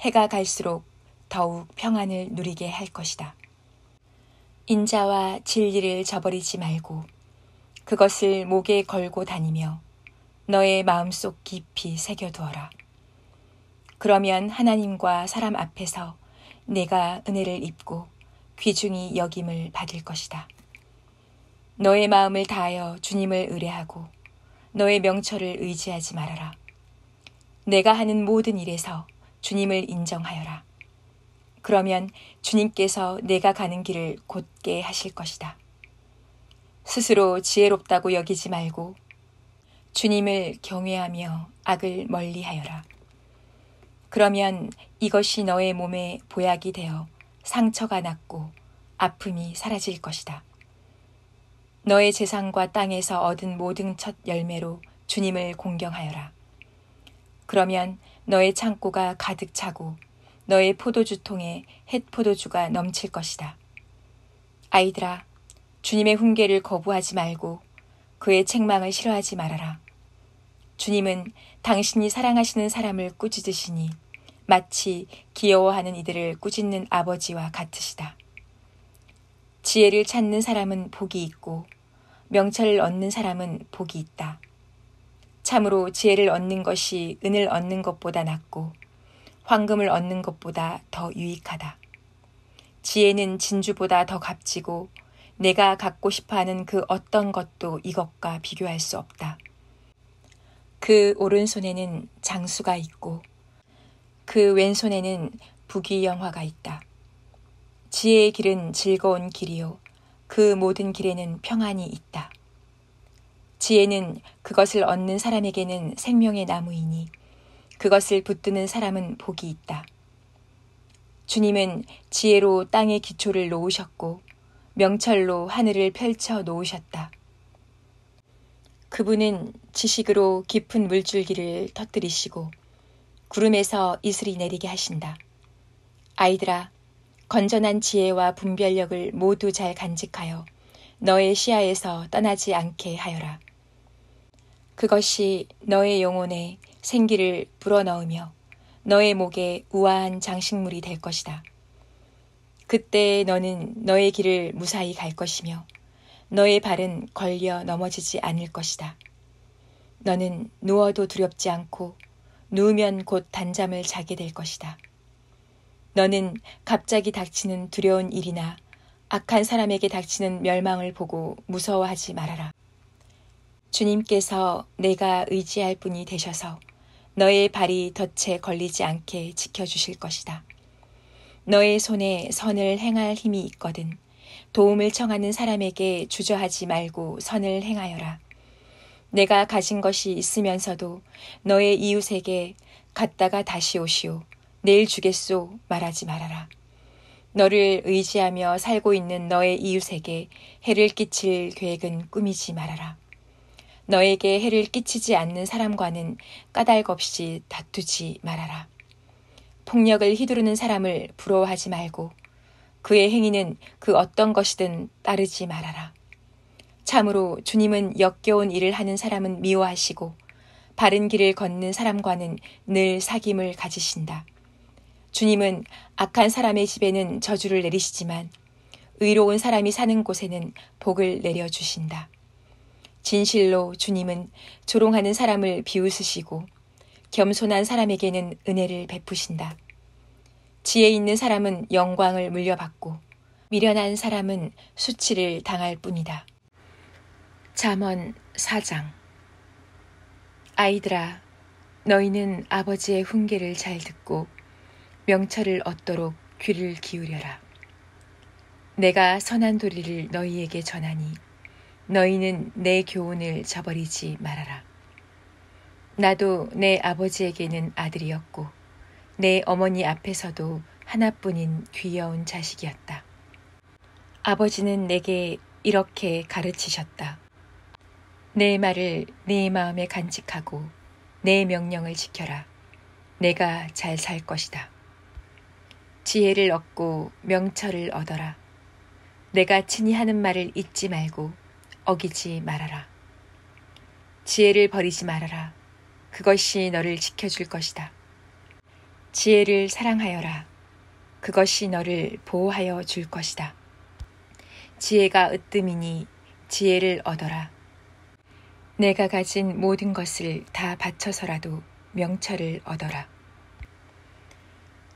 해가 갈수록 더욱 평안을 누리게 할 것이다. 인자와 진리를 저버리지 말고 그것을 목에 걸고 다니며 너의 마음속 깊이 새겨두어라. 그러면 하나님과 사람 앞에서 내가 은혜를 입고 귀중히 여김을 받을 것이다. 너의 마음을 다하여 주님을 의뢰하고 너의 명철을 의지하지 말아라. 내가 하는 모든 일에서 주님을 인정하여라. 그러면 주님께서 내가 가는 길을 곧게 하실 것이다. 스스로 지혜롭다고 여기지 말고 주님을 경외하며 악을 멀리하여라. 그러면 이것이 너의 몸에 보약이 되어 상처가 낫고 아픔이 사라질 것이다. 너의 재산과 땅에서 얻은 모든 첫 열매로 주님을 공경하여라. 그러면 너의 창고가 가득 차고 너의 포도주통에 햇포도주가 넘칠 것이다. 아이들아, 주님의 훈계를 거부하지 말고 그의 책망을 싫어하지 말아라. 주님은 당신이 사랑하시는 사람을 꾸짖으시니 마치 귀여워하는 이들을 꾸짖는 아버지와 같으시다. 지혜를 찾는 사람은 복이 있고 명철을 얻는 사람은 복이 있다. 참으로 지혜를 얻는 것이 은을 얻는 것보다 낫고 황금을 얻는 것보다 더 유익하다. 지혜는 진주보다 더 값지고 내가 갖고 싶어하는 그 어떤 것도 이것과 비교할 수 없다. 그 오른손에는 장수가 있고 그 왼손에는 부귀영화가 있다. 지혜의 길은 즐거운 길이요 그 모든 길에는 평안이 있다. 지혜는 그것을 얻는 사람에게는 생명의 나무이니 그것을 붙드는 사람은 복이 있다. 주님은 지혜로 땅의 기초를 놓으셨고 명철로 하늘을 펼쳐 놓으셨다. 그분은 지식으로 깊은 물줄기를 터뜨리시고 구름에서 이슬이 내리게 하신다. 아이들아, 건전한 지혜와 분별력을 모두 잘 간직하여 너의 시야에서 떠나지 않게 하여라. 그것이 너의 영혼에 생기를 불어넣으며 너의 목에 우아한 장식물이 될 것이다. 그때 너는 너의 길을 무사히 갈 것이며 너의 발은 걸려 넘어지지 않을 것이다. 너는 누워도 두렵지 않고 누우면 곧 단잠을 자게 될 것이다. 너는 갑자기 닥치는 두려운 일이나 악한 사람에게 닥치는 멸망을 보고 무서워하지 말아라. 주님께서 내가 의지할 분이 되셔서 너의 발이 덫에 걸리지 않게 지켜주실 것이다. 너의 손에 선을 행할 힘이 있거든 도움을 청하는 사람에게 주저하지 말고 선을 행하여라. 내가 가진 것이 있으면서도 너의 이웃에게 갔다가 다시 오시오. 내일 주겠소 말하지 말아라. 너를 의지하며 살고 있는 너의 이웃에게 해를 끼칠 계획은 꾸미지 말아라. 너에게 해를 끼치지 않는 사람과는 까닭 없이 다투지 말아라. 폭력을 휘두르는 사람을 부러워하지 말고 그의 행위는 그 어떤 것이든 따르지 말아라. 참으로 주님은 역겨운 일을 하는 사람은 미워하시고 바른 길을 걷는 사람과는 늘 사귐을 가지신다. 주님은 악한 사람의 집에는 저주를 내리시지만 의로운 사람이 사는 곳에는 복을 내려주신다. 진실로 주님은 조롱하는 사람을 비웃으시고 겸손한 사람에게는 은혜를 베푸신다. 지혜 있는 사람은 영광을 물려받고 미련한 사람은 수치를 당할 뿐이다. 잠언 4장. 아이들아, 너희는 아버지의 훈계를 잘 듣고 명철을 얻도록 귀를 기울여라. 내가 선한 도리를 너희에게 전하니 너희는 내 교훈을 저버리지 말아라. 나도 내 아버지에게는 아들이었고 내 어머니 앞에서도 하나뿐인 귀여운 자식이었다. 아버지는 내게 이렇게 가르치셨다. 내 말을 네 마음에 간직하고 내 명령을 지켜라. 내가 잘 살 것이다. 지혜를 얻고 명철을 얻어라. 내가 친히 하는 말을 잊지 말고 어기지 말아라. 지혜를 버리지 말아라. 그것이 너를 지켜줄 것이다. 지혜를 사랑하여라. 그것이 너를 보호하여 줄 것이다. 지혜가 으뜸이니 지혜를 얻어라. 내가 가진 모든 것을 다 바쳐서라도 명철을 얻어라.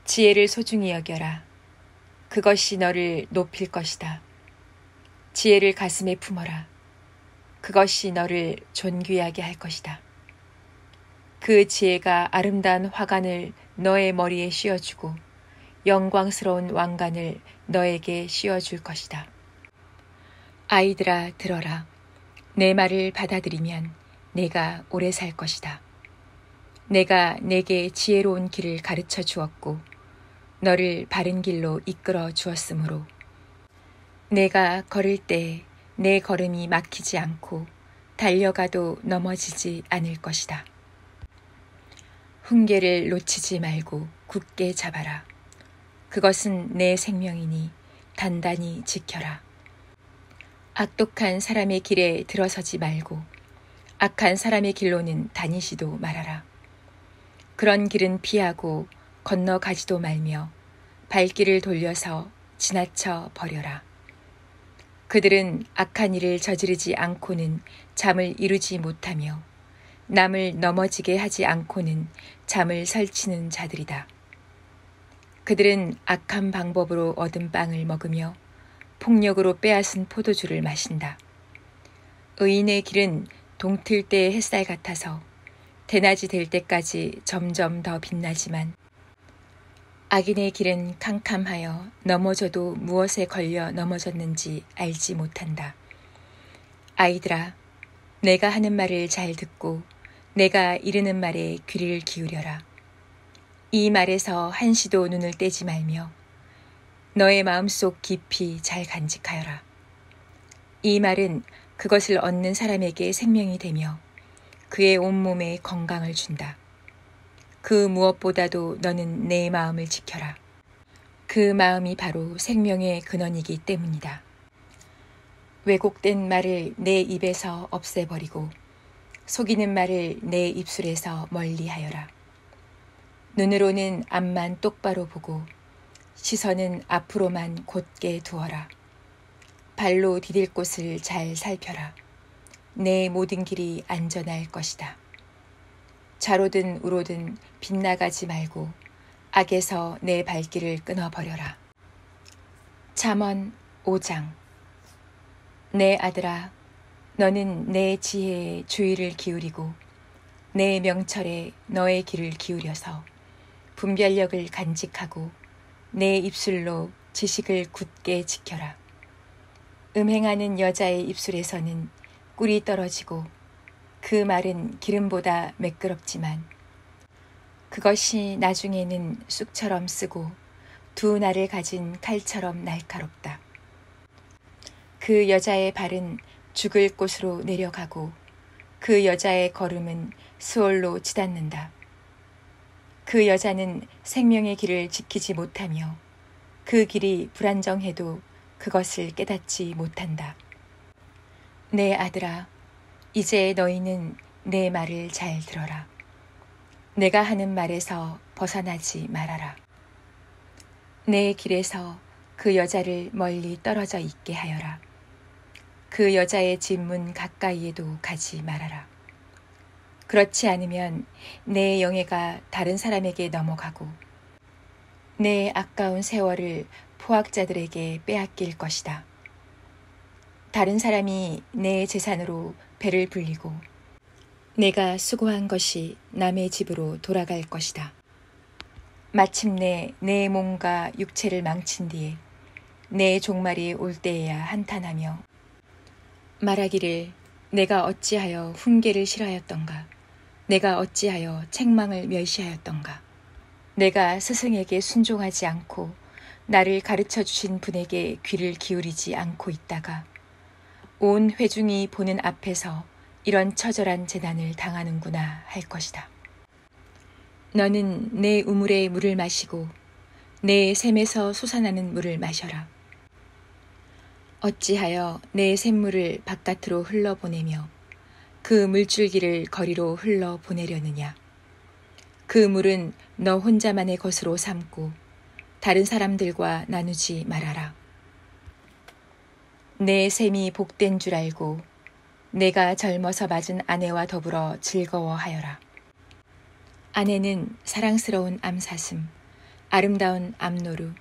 지혜를 소중히 여겨라. 그것이 너를 높일 것이다. 지혜를 가슴에 품어라. 그것이 너를 존귀하게 할 것이다. 그 지혜가 아름다운 화관을 너의 머리에 씌워주고 영광스러운 왕관을 너에게 씌워줄 것이다. 아이들아, 들어라. 내 말을 받아들이면 내가 오래 살 것이다. 내가 내게 지혜로운 길을 가르쳐 주었고 너를 바른 길로 이끌어 주었으므로 내가 걸을 때 내 걸음이 막히지 않고 달려가도 넘어지지 않을 것이다. 훈계를 놓치지 말고 굳게 잡아라. 그것은 내 생명이니 단단히 지켜라. 악독한 사람의 길에 들어서지 말고 악한 사람의 길로는 다니지도 말아라. 그런 길은 피하고 건너가지도 말며 발길을 돌려서 지나쳐 버려라. 그들은 악한 일을 저지르지 않고는 잠을 이루지 못하며 남을 넘어지게 하지 않고는 잠을 설치는 자들이다. 그들은 악한 방법으로 얻은 빵을 먹으며 폭력으로 빼앗은 포도주를 마신다. 의인의 길은 동틀 때의 햇살 같아서 대낮이 될 때까지 점점 더 빛나지만 악인의 길은 캄캄하여 넘어져도 무엇에 걸려 넘어졌는지 알지 못한다. 아이들아, 내가 하는 말을 잘 듣고 내가 이르는 말에 귀를 기울여라. 이 말에서 한시도 눈을 떼지 말며 너의 마음속 깊이 잘 간직하여라. 이 말은 그것을 얻는 사람에게 생명이 되며 그의 온몸에 건강을 준다. 그 무엇보다도 너는 내 마음을 지켜라. 그 마음이 바로 생명의 근원이기 때문이다. 왜곡된 말을 내 입에서 없애버리고 속이는 말을 내 입술에서 멀리하여라. 눈으로는 앞만 똑바로 보고 시선은 앞으로만 곧게 두어라. 발로 디딜 곳을 잘 살펴라. 내 모든 길이 안전할 것이다. 좌로든 우로든 빗나가지 말고 악에서 내 발길을 끊어버려라. 잠언 5장. 내 아들아, 너는 내 지혜에 주의를 기울이고 내 명철에 너의 귀를 기울여서 분별력을 간직하고 내 입술로 지식을 굳게 지켜라. 음행하는 여자의 입술에서는 꿀이 떨어지고 그 말은 기름보다 매끄럽지만 그것이 나중에는 쑥처럼 쓰고 두 날을 가진 칼처럼 날카롭다. 그 여자의 발은 죽을 곳으로 내려가고 그 여자의 걸음은 수월로 치닫는다. 그 여자는 생명의 길을 지키지 못하며 그 길이 불안정해도 그것을 깨닫지 못한다. 내 아들아, 이제 너희는 내 말을 잘 들어라. 내가 하는 말에서 벗어나지 말아라. 내 길에서 그 여자를 멀리 떨어져 있게 하여라. 그 여자의 집 문 가까이에도 가지 말아라. 그렇지 않으면 내 영예가 다른 사람에게 넘어가고 내 아까운 세월을 포악자들에게 빼앗길 것이다. 다른 사람이 내 재산으로 배를 불리고 내가 수고한 것이 남의 집으로 돌아갈 것이다. 마침내 내 몸과 육체를 망친 뒤에 내 종말이 올 때에야 한탄하며 말하기를 내가 어찌하여 훈계를 싫어하였던가, 내가 어찌하여 책망을 멸시하였던가. 내가 스승에게 순종하지 않고 나를 가르쳐 주신 분에게 귀를 기울이지 않고 있다가 온 회중이 보는 앞에서 이런 처절한 재난을 당하는구나 할 것이다. 너는 내 우물의 물을 마시고 내 샘에서 솟아나는 물을 마셔라. 어찌하여 내 샘물을 바깥으로 흘러보내며 그 물줄기를 거리로 흘러보내려느냐. 그 물은 너 혼자만의 것으로 삼고 다른 사람들과 나누지 말아라. 내 샘이 복된 줄 알고 내가 젊어서 맞은 아내와 더불어 즐거워하여라. 아내는 사랑스러운 암사슴, 아름다운 암노루,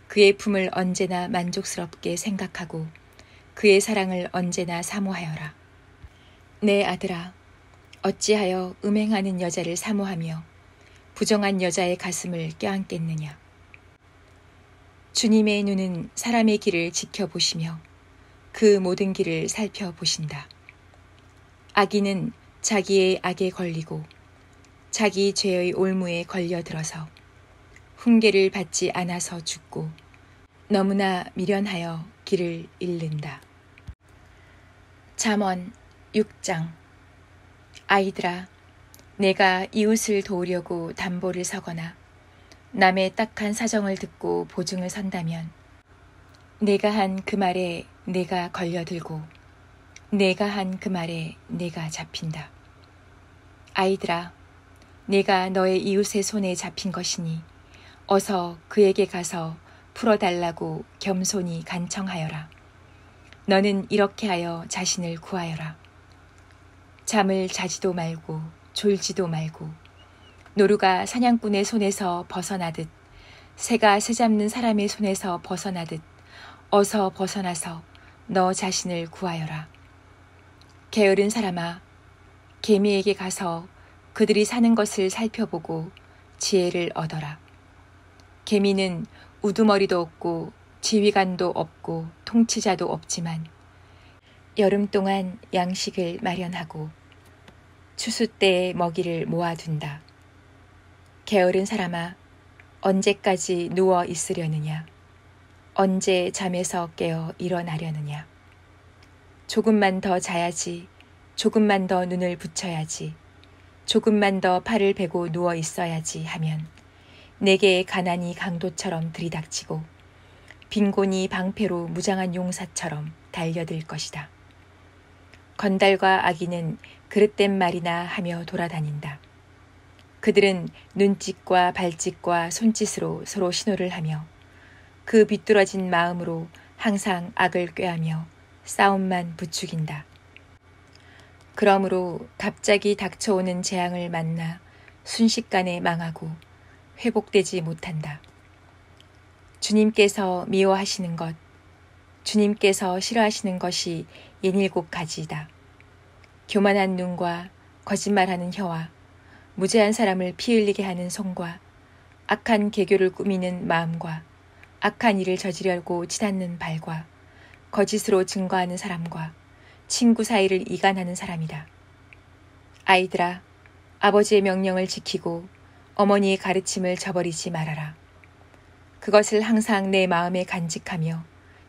그의 품을 언제나 만족스럽게 생각하고 그의 사랑을 언제나 사모하여라. 내 아들아, 어찌하여 음행하는 여자를 사모하며 부정한 여자의 가슴을 껴안겠느냐. 주님의 눈은 사람의 길을 지켜보시며 그 모든 길을 살펴보신다. 악인은 자기의 악에 걸리고 자기 죄의 올무에 걸려들어서 훈계를 받지 않아서 죽고 너무나 미련하여 길을 잃는다. 잠언 6장. 아이들아, 내가 이웃을 도우려고 담보를 서거나 남의 딱한 사정을 듣고 보증을 선다면 내가 한 그 말에 내가 걸려들고 내가 한 그 말에 내가 잡힌다. 아이들아, 내가 너의 이웃의 손에 잡힌 것이니 어서 그에게 가서 풀어달라고 겸손히 간청하여라. 너는 이렇게 하여 자신을 구하여라. 잠을 자지도 말고 졸지도 말고 노루가 사냥꾼의 손에서 벗어나듯 새가 새 잡는 사람의 손에서 벗어나듯 어서 벗어나서 너 자신을 구하여라. 게으른 사람아, 개미에게 가서 그들이 사는 것을 살펴보고 지혜를 얻어라. 개미는 우두머리도 없고 지휘관도 없고 통치자도 없지만 여름 동안 양식을 마련하고 추수 때에 먹이를 모아둔다. 게으른 사람아, 언제까지 누워 있으려느냐? 언제 잠에서 깨어 일어나려느냐? 조금만 더 자야지, 조금만 더 눈을 붙여야지, 조금만 더 팔을 베고 누워 있어야지 하면 내게 가난이 강도처럼 들이닥치고 빈곤이 방패로 무장한 용사처럼 달려들 것이다. 건달과 아기는 그릇된 말이나 하며 돌아다닌다. 그들은 눈짓과 발짓과 손짓으로 서로 신호를 하며 그 비뚤어진 마음으로 항상 악을 꾀하며 싸움만 부추긴다. 그러므로 갑자기 닥쳐오는 재앙을 만나 순식간에 망하고 회복되지 못한다. 주님께서 미워하시는 것, 주님께서 싫어하시는 것이 67가지이다. 교만한 눈과 거짓말하는 혀와 무죄한 사람을 피 흘리게 하는 손과 악한 계교를 꾸미는 마음과 악한 일을 저지르려고 치닫는 발과 거짓으로 증거하는 사람과 친구 사이를 이간하는 사람이다. 아이들아, 아버지의 명령을 지키고 어머니의 가르침을 저버리지 말아라. 그것을 항상 내 마음에 간직하며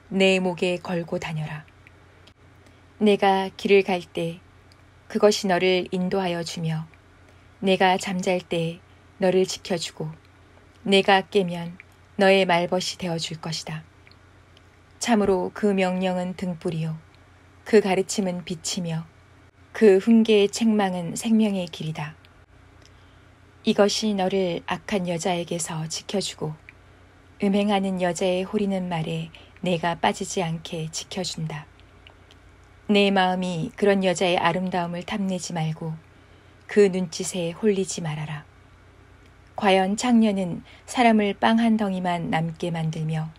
내 목에 걸고 다녀라. 내가 길을 갈 때 그것이 너를 인도하여 주며 내가 잠잘 때 너를 지켜주고 내가 깨면 너의 말벗이 되어줄 것이다. 참으로 그 명령은 등불이요 그 가르침은 빛이며 그 훈계의 책망은 생명의 길이다. 이것이 너를 악한 여자에게서 지켜주고 음행하는 여자의 호리는 말에 내가 빠지지 않게 지켜준다. 내 마음이 그런 여자의 아름다움을 탐내지 말고 그 눈짓에 홀리지 말아라. 과연 창녀는 사람을 빵 한 덩이만 남게 만들며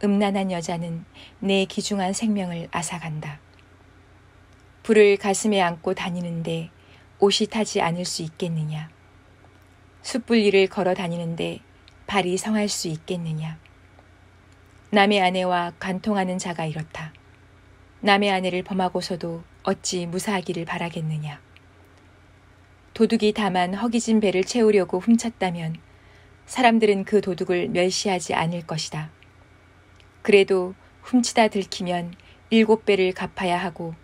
음란한 여자는 내 귀중한 생명을 앗아간다. 불을 가슴에 안고 다니는데 옷이 타지 않을 수 있겠느냐? 숯불 위를 걸어 다니는데 발이 성할 수 있겠느냐? 남의 아내와 간통하는 자가 이렇다. 남의 아내를 범하고서도 어찌 무사하기를 바라겠느냐? 도둑이 다만 허기진 배를 채우려고 훔쳤다면 사람들은 그 도둑을 멸시하지 않을 것이다. 그래도 훔치다 들키면 7배를 갚아야 하고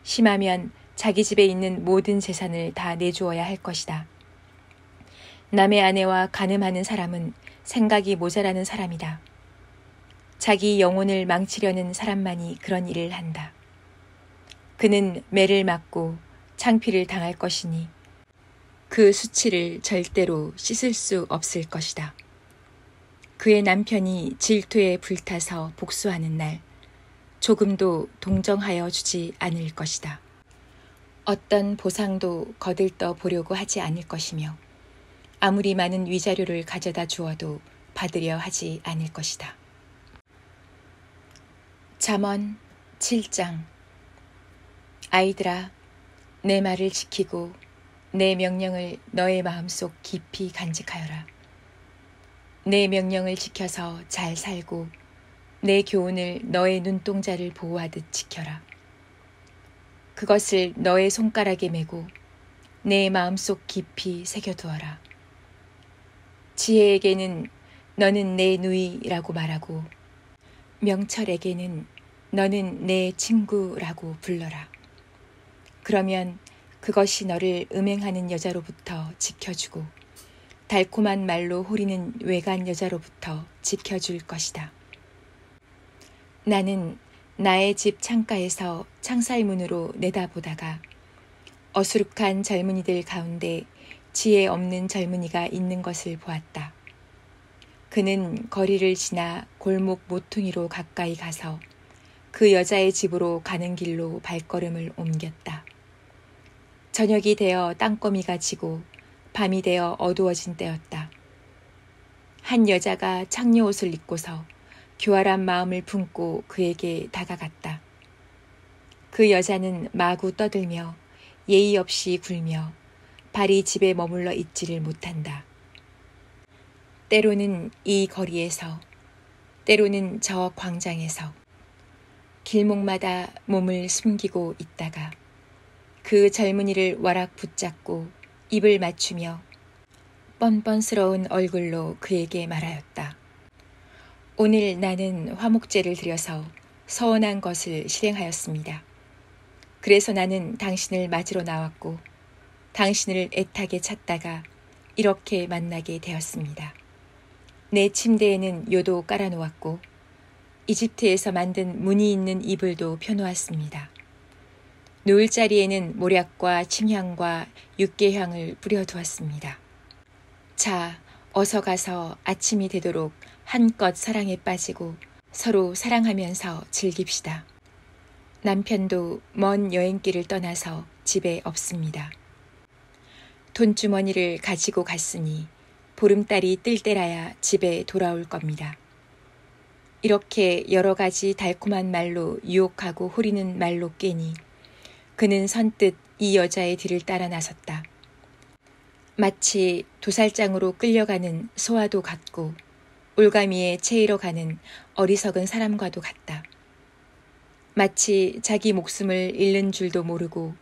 심하면 자기 집에 있는 모든 재산을 다 내주어야 할 것이다. 남의 아내와 간음하는 사람은 생각이 모자라는 사람이다. 자기 영혼을 망치려는 사람만이 그런 일을 한다. 그는 매를 맞고 창피를 당할 것이니 그 수치를 절대로 씻을 수 없을 것이다. 그의 남편이 질투에 불타서 복수하는 날 조금도 동정하여 주지 않을 것이다. 어떤 보상도 거들떠 보려고 하지 않을 것이며 아무리 많은 위자료를 가져다 주어도 받으려 하지 않을 것이다. 잠언 7장. 아이들아, 내 말을 지키고 내 명령을 너의 마음속 깊이 간직하여라. 내 명령을 지켜서 잘 살고 내 교훈을 너의 눈동자를 보호하듯 지켜라. 그것을 너의 손가락에 메고 내 마음속 깊이 새겨두어라. 지혜에게는 너는 내 누이라고 말하고 명철에게는 너는 내 친구라고 불러라. 그러면 그것이 너를 음행하는 여자로부터 지켜주고 달콤한 말로 호리는 외간 여자로부터 지켜줄 것이다. 나는 나의 집 창가에서 창살문으로 내다보다가 어수룩한 젊은이들 가운데 지혜 없는 젊은이가 있는 것을 보았다. 그는 거리를 지나 골목 모퉁이로 가까이 가서 그 여자의 집으로 가는 길로 발걸음을 옮겼다. 저녁이 되어 땅거미가 지고 밤이 되어 어두워진 때였다. 한 여자가 창녀옷을 입고서 교활한 마음을 품고 그에게 다가갔다. 그 여자는 마구 떠들며 예의 없이 굴며 발이 집에 머물러 있지를 못한다. 때로는 이 거리에서, 때로는 저 광장에서 길목마다 몸을 숨기고 있다가 그 젊은이를 와락 붙잡고 입을 맞추며 뻔뻔스러운 얼굴로 그에게 말하였다. 오늘 나는 화목제를 드려서 서원한 것을 실행하였습니다. 그래서 나는 당신을 맞으러 나왔고 당신을 애타게 찾다가 이렇게 만나게 되었습니다. 내 침대에는 요도 깔아놓았고 이집트에서 만든 무늬 있는 이불도 펴놓았습니다. 누울 자리에는 모략과 침향과 육개향을 뿌려두었습니다. 자, 어서 가서 아침이 되도록 한껏 사랑에 빠지고 서로 사랑하면서 즐깁시다. 남편도 먼 여행길을 떠나서 집에 없습니다. 돈주머니를 가지고 갔으니 보름달이 뜰 때라야 집에 돌아올 겁니다. 이렇게 여러 가지 달콤한 말로 유혹하고 호리는 말로 깨니 그는 선뜻 이 여자의 뒤를 따라 나섰다. 마치 도살장으로 끌려가는 소와도 같고 올가미에 채이러 가는 어리석은 사람과도 같다. 마치 자기 목숨을 잃는 줄도 모르고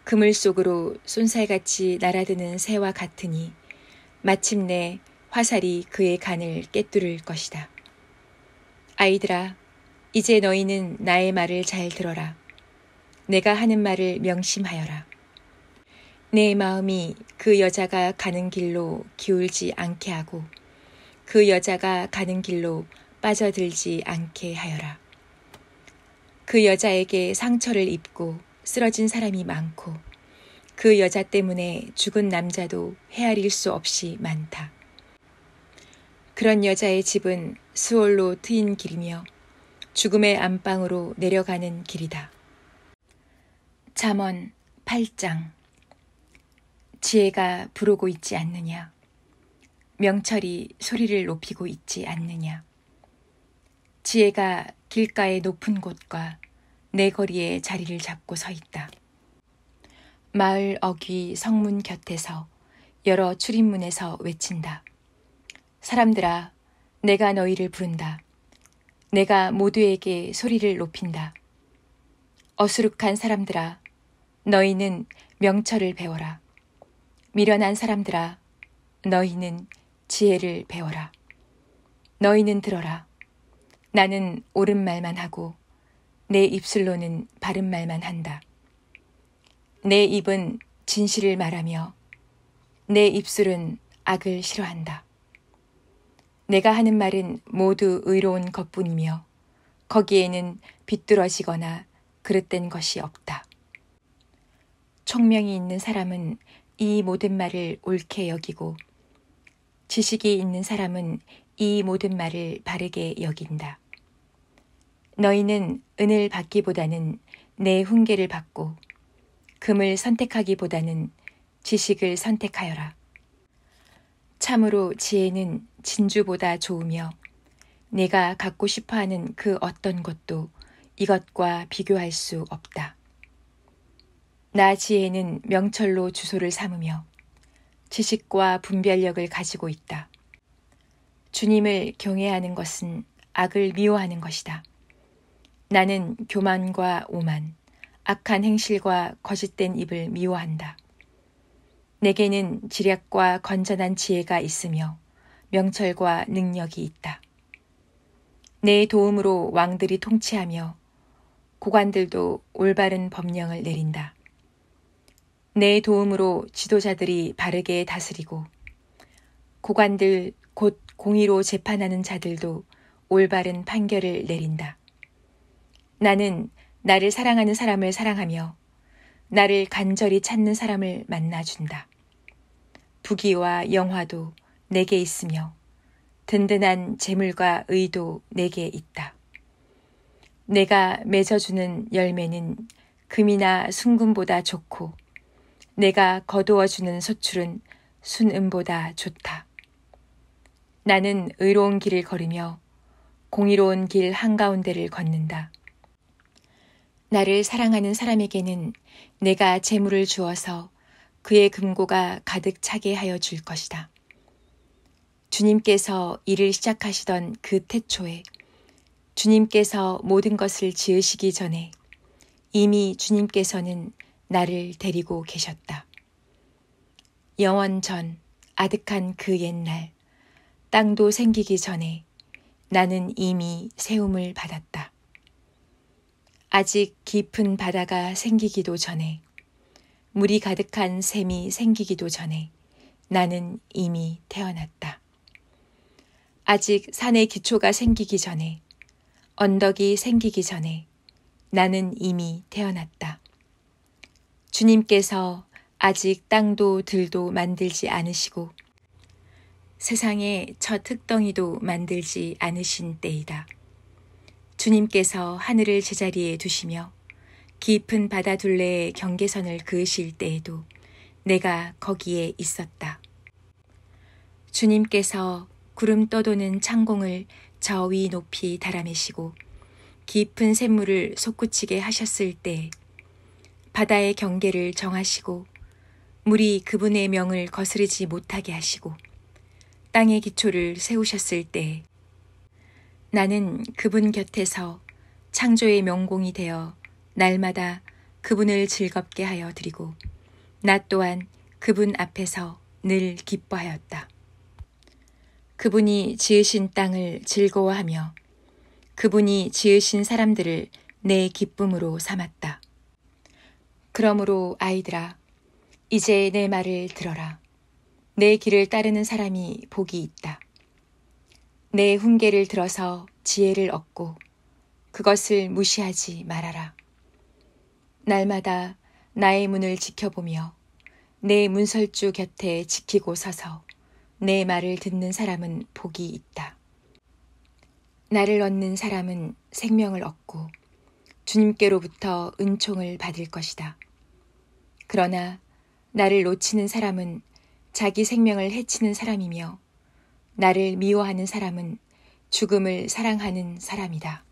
그물 속으로 쏜살같이 날아드는 새와 같으니 마침내 화살이 그의 간을 꿰뚫을 것이다. 아이들아, 이제 너희는 나의 말을 잘 들어라. 내가 하는 말을 명심하여라. 내 마음이 그 여자가 가는 길로 기울지 않게 하고 그 여자가 가는 길로 빠져들지 않게 하여라. 그 여자에게 상처를 입고 쓰러진 사람이 많고 그 여자 때문에 죽은 남자도 헤아릴 수 없이 많다. 그런 여자의 집은 수월로 트인 길이며 죽음의 안방으로 내려가는 길이다. 잠언 8장. 지혜가 부르고 있지 않느냐? 명철이 소리를 높이고 있지 않느냐? 지혜가 길가의 높은 곳과 내 거리에 자리를 잡고 서 있다. 마을 어귀 성문 곁에서 여러 출입문에서 외친다. 사람들아, 내가 너희를 부른다. 내가 모두에게 소리를 높인다. 어수룩한 사람들아, 너희는 명철을 배워라. 미련한 사람들아, 너희는 지혜를 배워라. 너희는 들어라. 나는 옳은 말만 하고 내 입술로는 바른 말만 한다. 내 입은 진실을 말하며 내 입술은 악을 싫어한다. 내가 하는 말은 모두 의로운 것뿐이며 거기에는 비뚤어지거나 그릇된 것이 없다. 총명이 있는 사람은 이 모든 말을 옳게 여기고 지식이 있는 사람은 이 모든 말을 바르게 여긴다. 너희는 은을 받기보다는 내 훈계를 받고 금을 선택하기보다는 지식을 선택하여라. 참으로 지혜는 진주보다 좋으며 내가 갖고 싶어하는 그 어떤 것도 이것과 비교할 수 없다. 나 지혜는 명철로 주소를 삼으며 지식과 분별력을 가지고 있다. 주님을 경외하는 것은 악을 미워하는 것이다. 나는 교만과 오만, 악한 행실과 거짓된 입을 미워한다. 내게는 지략과 건전한 지혜가 있으며 명철과 능력이 있다. 내 도움으로 왕들이 통치하며 고관들도 올바른 법령을 내린다. 내 도움으로 지도자들이 바르게 다스리고 고관들 곧 공의로 재판하는 자들도 올바른 판결을 내린다. 나는 나를 사랑하는 사람을 사랑하며 나를 간절히 찾는 사람을 만나준다. 부귀와 영화도 내게 있으며 든든한 재물과 의도 내게 있다. 내가 맺어주는 열매는 금이나 순금보다 좋고 내가 거두어주는 소출은 순음보다 좋다. 나는 의로운 길을 걸으며 공의로운 길 한가운데를 걷는다. 나를 사랑하는 사람에게는 내가 재물을 주어서 그의 금고가 가득 차게 하여 줄 것이다. 주님께서 일을 시작하시던 그 태초에 주님께서 모든 것을 지으시기 전에 이미 주님께서는 나를 데리고 계셨다. 영원 전 아득한 그 옛날 땅도 생기기 전에 나는 이미 세움을 받았다. 아직 깊은 바다가 생기기도 전에 물이 가득한 샘이 생기기도 전에 나는 이미 태어났다. 아직 산의 기초가 생기기 전에 언덕이 생기기 전에 나는 이미 태어났다. 주님께서 아직 땅도 들도 만들지 않으시고 세상에 첫 흙덩이도 만들지 않으신 때이다. 주님께서 하늘을 제자리에 두시며 깊은 바다 둘레에 경계선을 그으실 때에도 내가 거기에 있었다. 주님께서 구름 떠도는 창공을 저 위 높이 달아매시고 깊은 샘물을 솟구치게 하셨을 때 바다의 경계를 정하시고 물이 그분의 명을 거스르지 못하게 하시고 땅의 기초를 세우셨을 때 나는 그분 곁에서 창조의 명공이 되어 날마다 그분을 즐겁게 하여 드리고 나 또한 그분 앞에서 늘 기뻐하였다. 그분이 지으신 땅을 즐거워하며 그분이 지으신 사람들을 내 기쁨으로 삼았다. 그러므로 아이들아, 이제 내 말을 들어라. 내 길을 따르는 사람이 복이 있다. 내 훈계를 들어서 지혜를 얻고 그것을 무시하지 말아라. 날마다 나의 문을 지켜보며 내 문설주 곁에 지키고 서서 내 말을 듣는 사람은 복이 있다. 나를 얻는 사람은 생명을 얻고 주님께로부터 은총을 받을 것이다. 그러나 나를 놓치는 사람은 자기 생명을 해치는 사람이며 나를 미워하는 사람은 죽음을 사랑하는 사람이다.